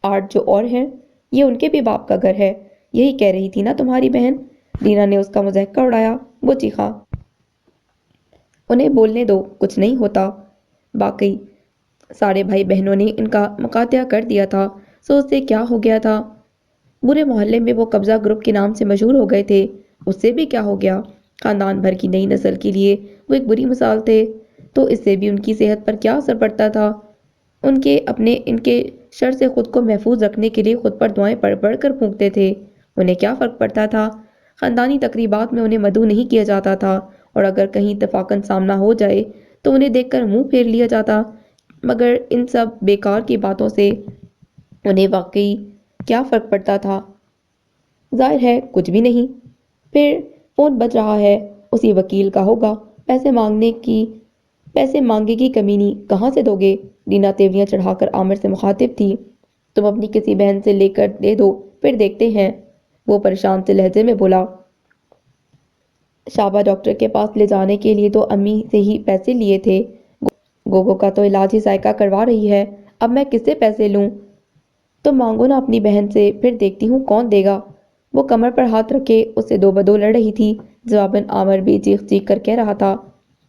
Speaker 1: 8 جو اور ہیں یہ ان کے بھی باپ کا گھر ہے، یہی کہہ رہی تھی نا تمہاری بہن؟ رینا نے اس کا مضحکہ اڑایا۔ وہ چیخا، انہیں بولنے دو، کچھ نہیں ہوتا۔ واقعی سارے بھائی بہنوں نے ان کا مقاطعہ کر دیا تھا، سو اس سے کیا ہو گیا تھا؟ برے محلے میں وہ قبضہ گروپ کے نام سے مشہور ہو گئے تھے، اس سے بھی کیا ہو گیا؟ خاندان بھر کی نئی نسل کے لیے وہ ایک بری مثال تھے، تو اس سے بھی ان کی صحت پر کیا اثر پڑتا تھا؟ ان کے شر سے خود کو محفوظ رکھنے کے لیے خود پر دعائیں پڑھ پڑھ کر پھونکتے تھے۔ انہیں کیا فرق پڑتا تھا؟ خاندانی تقریبات میں انہیں مدعو نہیں کیا جاتا تھا، اور اگر کہیں اتفاقاً سامنا ہو جائے تو انہیں دیکھ کر منہ پھیر لیا جاتا۔ مگر ان سب بیکار کی باتوں سے انہیں واقعی کیا فرق پڑتا تھا؟ ظاہر ہے کچھ بھی نہیں۔ پھر فون بج رہا ہے، اسی وکیل کا ہوگا۔ پیسے مانگے گی کمینی، کہاں سے دو گے؟ رینا تیوریاں چڑھا کر عامر سے مخاطب تھی۔ تم اپنی کسی بہن سے لے کر دے دو، پھر دیکھتے ہیں۔ وہ پریشان سے لہجے میں بولا۔ شابہ ڈاکٹر کے پاس لے جانے کے لیے تو امی سے ہی پیسے لیے تھے۔ گوگو کا تو علاج ہی ذائقہ کروا رہی ہے، اب میں کس سے پیسے لوں؟ تو مانگو نا اپنی بہن سے، پھر دیکھتی ہوں کون دے گا۔ وہ کمر پر ہاتھ رکھے اس سے دو بدو لڑ رہی تھی۔ جواباً عامر بھی چیخ چیخ کر کہہ رہا تھا،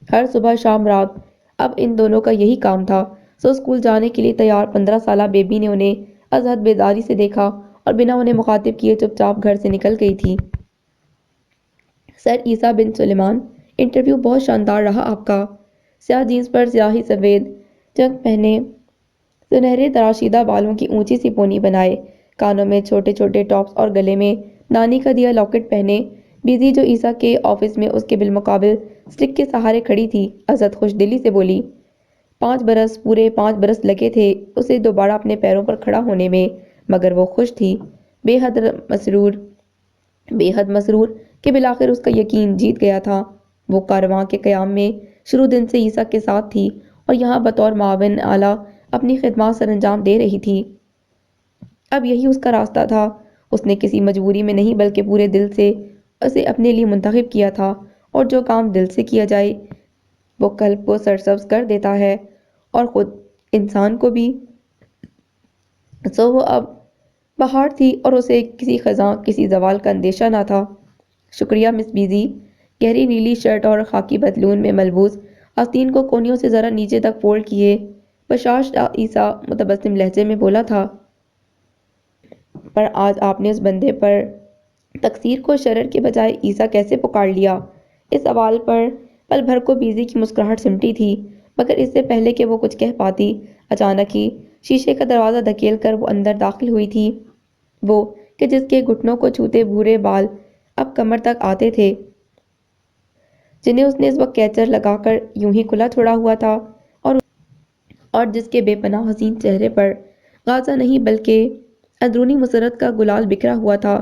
Speaker 1: ہر صبح شام رات اب ان دونوں کا یہی کام تھا۔ سو اسکول جانے کے لیے تیار 15 سالہ بیبی نے انہیں از حد بیداری سے دیکھا اور بنا انہیں مخاطب کیے چپ چاپ گھر سے نکل گئی تھی۔ سر عیسیٰ بن سلیمان، انٹرویو بہت شاندار رہا آپ کا۔ سیاہ جینس پر سیاہی سفید چنگ پہنے، سنہرے تراشیدہ بالوں کی اونچی سی پونی بنائے، کانوں میں چھوٹے چھوٹے ٹاپس اور گلے میں نانی کا دیا لاکٹ پہنے بیزی جو عیسیٰ کے آفس میں اس کے بالمقابل سٹک کے سہارے کھڑی تھی، ازحد خوش دلی سے بولی۔ 5 برس، پورے 5 برس لگے تھے اسے دوبارہ اپنے پیروں پر کھڑا ہونے میں، مگر وہ خوش تھی، بے حد مسرور کہ بالآخر اس کا یقین جیت گیا تھا۔ وہ کارواں کے قیام میں شروع دن سے عیسیٰ کے ساتھ تھی اور یہاں بطور معاون اعلیٰ اپنی خدمات سر انجام دے رہی تھی۔ اب یہی اس کا راستہ تھا۔ اس نے کسی مجبوری میں نہیں بلکہ پورے دل سے اسے اپنے لیے منتخب کیا تھا، اور جو کام دل سے کیا جائے وہ قلب کو سرسبز کر دیتا ہے اور خود انسان کو بھی۔ سو وہ اب بہار تھی اور اسے کسی خزاں کسی زوال کا اندیشہ نہ تھا۔ شکریہ مس بیزی۔ گہری نیلی شرٹ اور خاکی پتلون میں ملبوس آستین کو کونیوں سے ذرا نیچے تک فولڈ کیے بشاش عیسیٰ متبسم لہجے میں بولا تھا، پر آج آپ نے اس بندے پر تقصیر کو شرر کے بجائے عیسیٰ کیسے پکار لیا؟ اس سوال پر پل بھر کو بیزی کی مسکراہٹ سمٹی تھی، مگر اس سے پہلے کہ وہ کچھ کہہ پاتی اچانک ہی شیشے کا دروازہ دھکیل کر وہ اندر داخل ہوئی تھی، وہ کہ جس کے گھٹنوں کو چھوتے بھورے بال اب کمر تک آتے تھے، جنہیں اس نے اس وقت کیچر لگا کر یوں ہی کھلا چھوڑا ہوا تھا، اور جس کے بے پناہ حسین چہرے پر غازہ نہیں بلکہ اندرونی مسرت کا گلال بکھرا ہوا تھا،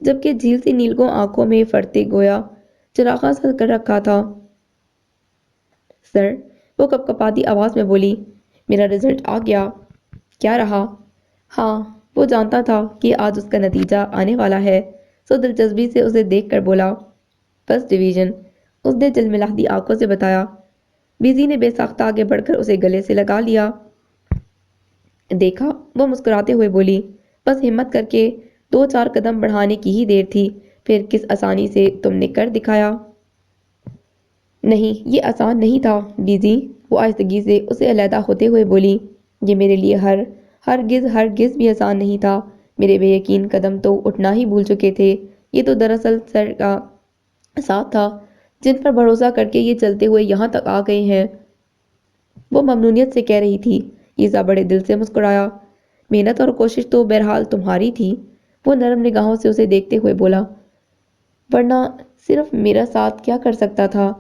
Speaker 1: جبکہ جھیل سی نیلگوں آنکھوں میں فرتے گویا چراغاں سا کر رکھا تھا۔ سر، وہ کپکپاتی آواز میں بولی، میرا رزلٹ آ گیا۔ کیا رہا؟ ہاں، وہ جانتا تھا کہ آج اس کا نتیجہ آنے والا ہے، سو دلچسپی سے اسے دیکھ کر بولا، فرسٹ ڈویژن۔ اس نے جلملاتی آنکھوں سے بتایا۔ بیزی نے بے ساختہ آگے بڑھ کر اسے گلے سے لگا لیا۔ دیکھا، وہ مسکراتے ہوئے بولی، بس ہمت کر کے 2-4 قدم بڑھانے کی ہی دیر تھی، پھر کس آسانی سے تم نے کر دکھایا۔ نہیں، یہ آسان نہیں تھا بیزی، وہ آہستگی سے اسے علیحدہ ہوتے ہوئے بولی، یہ میرے لیے ہرگز بھی آسان نہیں تھا۔ میرے بے یقین قدم تو اٹھنا ہی بھول چکے تھے۔ یہ تو دراصل سر کا ساتھ تھا، جن پر بھروسہ کر کے یہ چلتے ہوئے یہاں تک آ گئے ہیں۔ وہ ممنونیت سے کہہ رہی تھی۔ عیسیٰ بڑے دل سے مسکرایا۔ محنت اور کوشش تو بہرحال تمہاری تھی، وہ نرم نگاہوں سے اسے دیکھتے ہوئے بولا، ورنہ صرف میرا ساتھ کیا کر سکتا تھا؟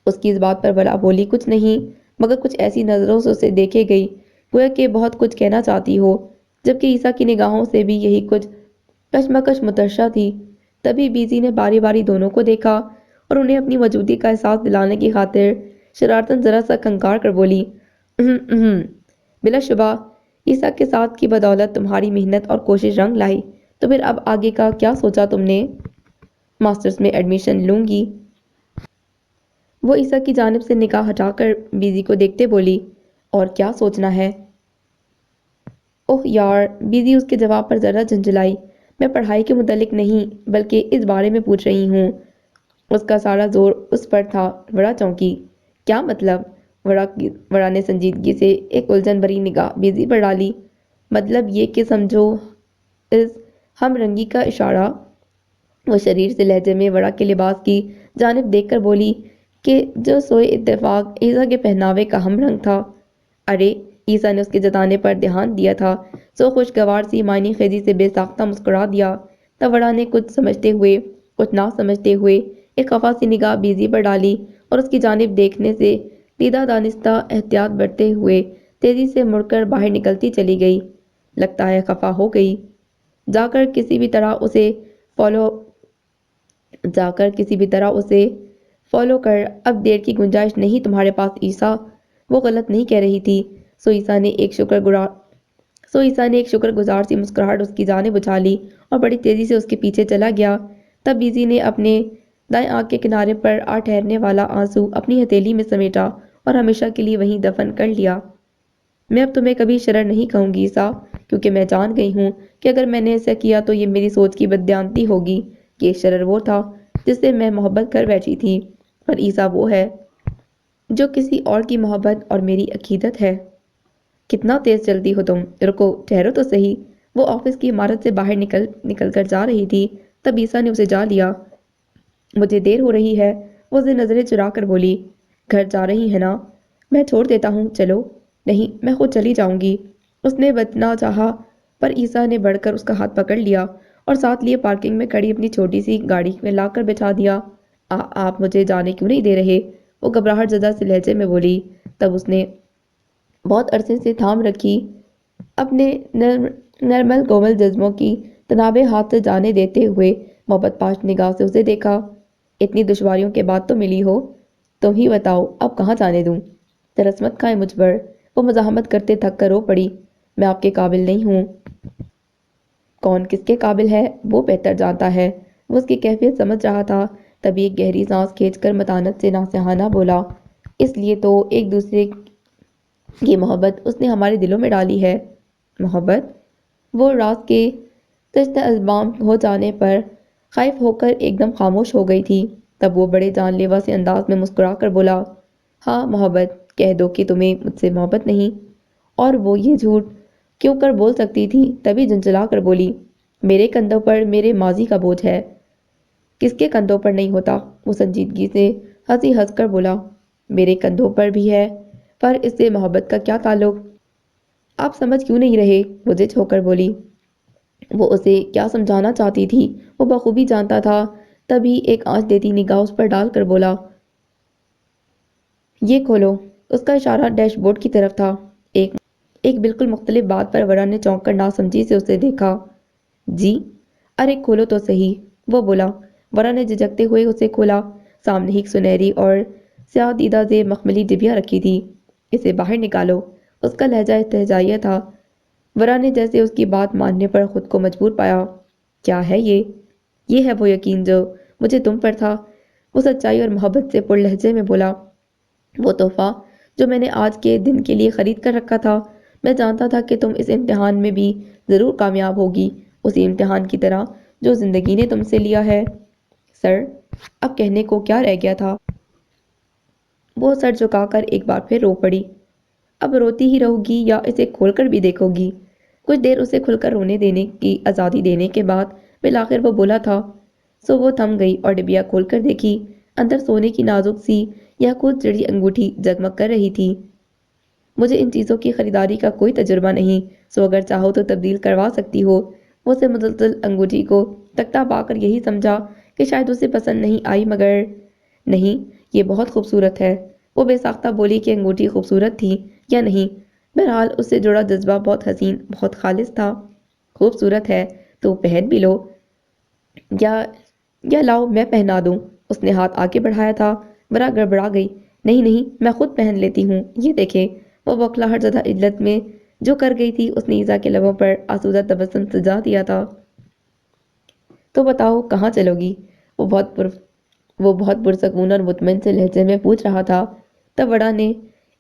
Speaker 1: اس کی اس بات پر بلا بولی کچھ نہیں، مگر کچھ ایسی نظروں سے اسے دیکھے گئی گویا کہ بہت کچھ کہنا چاہتی ہو، جبکہ عیسیٰ کی نگاہوں سے بھی یہی کچھ کشمکش مترشح تھی۔ تبھی بیزی نے باری باری دونوں کو دیکھا اور انہیں اپنی موجودگی کا احساس دلانے کی خاطر شرارتاً ذرا سا کھنکار کر بولی، بلا شبہ عیسیٰ کے ساتھ کی بدولت تمہاری محنت اور کوشش رنگ لائی، تو پھر اب آگے کا کیا سوچا تم نے؟ ماسٹرز میں ایڈمیشن لوں گی۔ وہ عیسیٰ کی جانب سے نگاہ ہٹا کر بیزی کو دیکھتے بولی، اور کیا سوچنا ہے؟ اوہ یار، بیزی اس کے جواب پر ذرا جھنجھلائی، میں پڑھائی کے متعلق نہیں بلکہ اس بارے میں پوچھ رہی ہوں۔ اس کا سارا زور اس پر تھا۔ وڑا چونکی، کیا مطلب؟ وڑا نے سنجیدگی سے ایک الجھن بھری نگاہ بیزی پر ڈالی۔ مطلب یہ کہ سمجھو اس ہم رنگی کا اشارہ۔ وہ شریر سے لہجے میں وڑا کے لباس کی جانب دیکھ کر بولی کہ جو سوئے اتفاق عیسیٰ کے پہناوے کا ہم رنگ تھا۔ ارے، عیسیٰ نے اس کے جتانے پر دھیان دیا تھا، سو خوشگوار سی معنی خیزی سے بے ساختہ مسکرا دیا۔ تب وڑا نے کچھ سمجھتے ہوئے کچھ نہ سمجھتے ہوئے ایک خفا سی نگاہ بیزی پر ڈالی اور اس کی جانب دیکھنے سے دیدہ دانستہ احتیاط برتتے ہوئے تیزی سے مڑ کر باہر نکلتی چلی گئی۔ لگتا ہے خفا ہو گئی۔ جا کر کسی بھی طرح اسے فالو کر، اب دیر کی گنجائش نہیں تمہارے پاس عیسیٰ۔ وہ غلط نہیں کہہ رہی تھی، سو عیسیٰ نے ایک عیسیٰ نے ایک شکر گزار سی مسکراہٹ اس کی جانب اچھالی اور بڑی تیزی سے اس کے پیچھے چلا گیا۔ تب بیزی نے اپنے دائیں آنکھ کے کنارے پر آ ٹھہرنے والا آنسو اپنی ہتھیلی میں سمیٹا اور ہمیشہ کے لیے وہیں دفن کر لیا۔ میں اب تمہیں کبھی شرر نہیں کہوں گی عیسیٰ، کیونکہ میں جان گئی ہوں کہ اگر میں نے ایسا کیا تو یہ میری سوچ کی بددیانتی ہوگی کہ شرر وہ تھا جس سے میں محبت کر بیٹھی تھی، اور عیسیٰ وہ ہے جو کسی اور کی محبت اور میری عقیدت ہے۔ کتنا تیز چلتی ہو تم، رکو، ٹھہرو تو صحیح۔ وہ آفس کی عمارت سے باہر نکل کر جا رہی تھی، تب عیسیٰ نے اسے جا لیا۔ مجھے دیر ہو رہی ہے، وہ اسے نظریں چرا کر بولی۔ گھر جا رہی ہے نا؟ میں چھوڑ دیتا ہوں، چلو۔ نہیں، میں خود چلی جاؤں گی۔ اس نے بچنا چاہا، پر عیسیٰ نے بڑھ کر اس کا ہاتھ پکڑ لیا اور ساتھ لیے پارکنگ میں کھڑی اپنی چھوٹی سی گاڑی میں لا کر بٹھا دیا۔ آپ مجھے جانے کیوں نہیں دے رہے؟ وہ گھبراہٹ زدہ سے لہجے میں بولی۔ تب اس نے بہت عرصے سے تھام رکھی اپنے نرمل کومل جذبوں کی تنابیں ہاتھ سے جانے دیتے ہوئے محبت پاش نگاہ سے اسے دیکھا۔ اتنی دشواریوں کے بعد تو ملی ہو، تم ہی بتاؤ اب کہاں جانے دوں؟ ترس مت کھائے مجھ پر، وہ مزاحمت کرتے تھک کر رو پڑی۔ میں آپ کے قابل نہیں ہوں۔ کون کس کے قابل ہے وہ بہتر جانتا ہے۔ وہ اس کی کیفیت سمجھ رہا تھا، تبھی ایک گہری سانس کھینچ کر متانت سے ناصحانہ بولا، اس لیے تو ایک دوسرے کی محبت اس نے ہمارے دلوں میں ڈالی ہے۔ محبت؟ وہ راز کے تشت البام ہو جانے پر خائف ہو کر ایک دم خاموش ہو گئی تھی۔ تب وہ بڑے جان لیوا سے انداز میں مسکرا کر بولا، ہاں محبت، کہہ دو کہ تمہیں مجھ سے محبت نہیں۔ اور وہ یہ جھوٹ کیوں کر بول سکتی تھی، تبھی جھنجھلا کر بولی، میرے کندھوں پر میرے ماضی کا بوجھ ہے۔ کس کے کندھوں پر نہیں ہوتا؟ وہ سنجیدگی سے ہنسی ہنس کر بولا، میرے کندھوں پر بھی ہے، پر اس سے محبت کا کیا تعلق؟ آپ سمجھ کیوں نہیں رہے؟ وہ جھنجھ ہو کر بولی۔ وہ اسے کیا سمجھانا چاہتی تھی وہ بخوبی جانتا تھا، تبھی ایک آنچ دیتی نگاہ اس پر ڈال کر بولا، یہ کھولو۔ اس کا اشارہ ڈیش بورڈ کی طرف تھا۔ ایک بالکل مختلف بات پر ورا نے چونک کر ناسمجھی سے اسے دیکھا۔ جی؟ ارے کھولو تو صحیح، وہ بولا۔ ورا نے جھجکتے ہوئے اسے کھولا۔ سامنے ایک سنہری اور سیاہ دیدہ زیب مخملی ڈبیا رکھی تھی۔ اسے باہر نکالو۔ اس کا لہجہ استہزائیہ تھا۔ ورا نے جیسے اس کی بات ماننے پر خود کو مجبور پایا۔ کیا ہے یہ؟ یہ ہے وہ یقین جو مجھے تم پر تھا، وہ سچائی اور محبت سے پر لہجے میں بولا۔ وہ تحفہ جو میں نے آج کے دن کے لیے خرید کر رکھا تھا۔ میں جانتا تھا کہ تم اس امتحان میں بھی ضرور کامیاب ہوگی، اسی امتحان کی طرح جو زندگی نے تم سے لیا ہے۔ سر، اب کہنے کو کیا رہ گیا تھا؟ وہ سر جھکا کر ایک بار پھر رو پڑی۔ اب روتی ہی رہو گی یا اسے کھول کر بھی دیکھو گی؟ کچھ دیر اسے کھل کر رونے دینے کی آزادی دینے کے بعد بالآخر وہ بولا تھا۔ سو وہ تھم گئی اور ڈبیا کھول کر دیکھی۔ اندر سونے کی نازک سی یا کچھ جڑی انگوٹھی جگمگ کر رہی تھی۔ مجھے ان چیزوں کی خریداری کا کوئی تجربہ نہیں، سو اگر چاہو تو تبدیل کروا سکتی ہو۔ وہ اسے مزلزل انگوٹھی کو تکتا پا کر یہی سمجھا کہ شاید اسے پسند نہیں آئی، مگر نہیں، یہ بہت خوبصورت ہے۔ وہ بے ساختہ بولی کہ انگوٹھی خوبصورت تھی یا نہیں، بہرحال اس سے جڑا جذبہ بہت حسین، بہت خالص تھا۔ خوبصورت ہے تو پہن بھی لو، یا لاؤ میں پہنا دوں۔ اس نے ہاتھ آگے بڑھایا تھا۔ ورا گڑبڑا گئی۔ نہیں نہیں، میں خود پہن لیتی ہوں، یہ دیکھیں۔ وہ بوکھلاہٹ زدہ عجلت میں جو کر گئی تھی، اس نے عیسیٰ کے لبوں پر آسودہ تبسم سجا دیا تھا۔ تو بتاؤ کہاں چلو گی؟ وہ بہت پرسکون اور مطمئن سے لہجے میں پوچھ رہا تھا۔ تب وڑا نے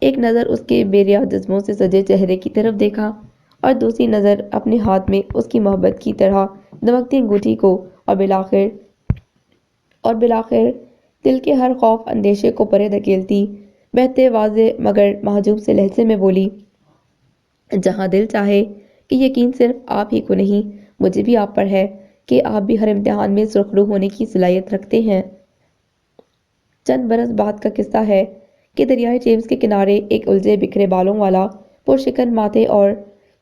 Speaker 1: ایک نظر اس کے بے ریا جذبوں سے سجے چہرے کی طرف دیکھا اور دوسری نظر اپنے ہاتھ میں اس کی محبت کی طرح دمکتی انگوٹھی کو، اور بالآخر دل کے ہر خوف اندیشے کو پرے دھکیلتی بہتے واضح مگر محجوب سے لہجے میں بولی، جہاں دل چاہے کہ یقین صرف آپ ہی کو نہیں، مجھے بھی آپ پر ہے کہ آپ بھی ہر امتحان میں سرخرو ہونے کی صلاحیت رکھتے ہیں۔ چند برس بعد کا قصہ ہے کہ دریائے ٹیمز کے کنارے ایک الجھے بکھرے بالوں والا، پرشکن ماتھے اور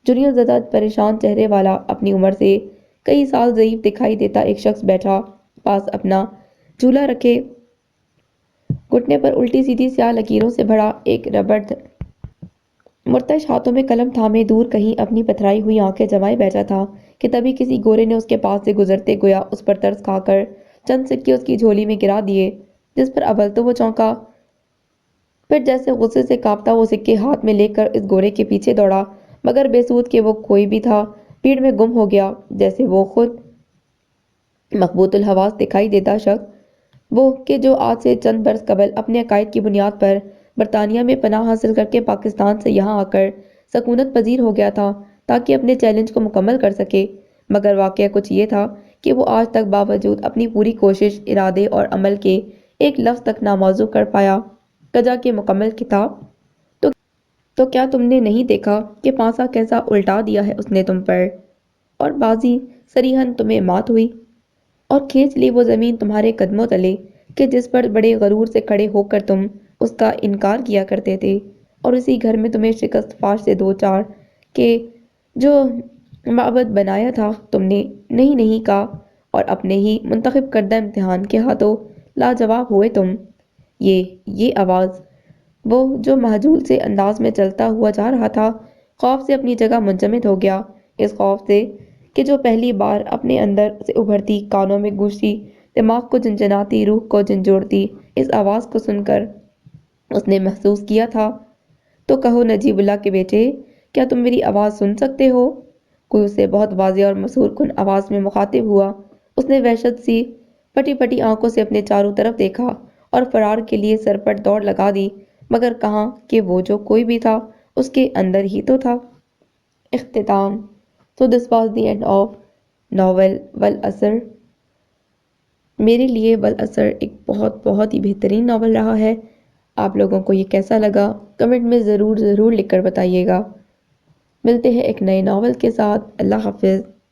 Speaker 1: جھریوں زدہ پریشان چہرے والا، اپنی عمر سے کئی سال ضعیف دکھائی دیتا ایک شخص بیٹھا، پاس اپنا جھولا رکھے، گھٹنے پر الٹی سیدھی سیاہ لکیروں سے بھرا ایک ربڑ مرتعش ہاتھوں میں قلم تھامے دور کہیں اپنی پتھرائی ہوئی آنکھیں جمائے بیٹھا تھا کہ تبھی کسی گورے نے اس کے پاس سے گزرتے گویا اس پر ترس کھا کر چند سکے اس کی جھولی میں گرا دیے، جس پر اول تو وہ چونکا، پھر جیسے غصے سے کانپتا وہ سکے ہاتھ میں لے کر اس گورے کے پیچھے دوڑا، مگر بے سود کہ وہ کوئی بھی تھا بھیڑ میں گم ہو گیا، جیسے وہ خود مقبوط الحواس دکھائی دیتا شخص، وہ کہ جو آج سے چند برس قبل اپنے عقائد کی بنیاد پر برطانیہ میں پناہ حاصل کر کے پاکستان سے یہاں آ کر سکونت پذیر ہو گیا تھا تاکہ اپنے چیلنج کو مکمل کر سکے، مگر واقعہ کچھ یہ تھا کہ وہ آج تک باوجود اپنی پوری کوشش، ارادے اور عمل کے ایک لفظ تک نہ موضوع کر پایا، کجا کہ مکمل کتاب۔ تو تو کیا تم نے نہیں دیکھا کہ پانسا کیسا الٹا دیا ہے اس نے تم پر، اور بازی صریحاً تمہیں مات ہوئی اور کھینچ لی وہ زمین تمہارے قدموں تلے کہ جس پر بڑے غرور سے کھڑے ہو کر تم اس کا انکار کیا کرتے تھے، اور اسی گھر میں تمہیں شکست فاش سے دو چار کہ جو معبد بنایا تھا تم نے نہیں نہیں کہا، اور اپنے ہی منتخب کردہ امتحان کے ہاتھوں لاجواب ہوئے تم۔ یہ آواز، وہ جو محجول سے انداز میں چلتا ہوا جا رہا تھا، خوف سے اپنی جگہ منجمد ہو گیا، اس خوف سے کہ جو پہلی بار اپنے اندر سے ابھرتی، کانوں میں گونجتی، دماغ کو جنجناتی، روح کو جھنجھوڑتی اس آواز کو سن کر اس نے محسوس کیا تھا۔ تو کہو نجیب اللہ کے بیٹے، کیا تم میری آواز سن سکتے ہو؟ کوئی اسے بہت واضح اور مسحور کن آواز میں مخاطب ہوا۔ اس نے وحشت سی پھٹی پھٹی آنکھوں سے اپنے چاروں طرف دیکھا اور فرار کے لیے سرپٹ دوڑ لگا دی، مگر کہاں کہ وہ جو کوئی بھی تھا اس کے اندر ہی تو تھا۔ اختتام۔ So this was the end of novel والعصر۔ میرے لیے والعصر ایک بہت بہت ہی بہترین ناول رہا ہے۔ آپ لوگوں کو یہ کیسا لگا کمنٹ میں ضرور ضرور لکھ کر بتائیے گا۔ ملتے ہیں ایک نئے ناول کے ساتھ۔ اللہ حافظ۔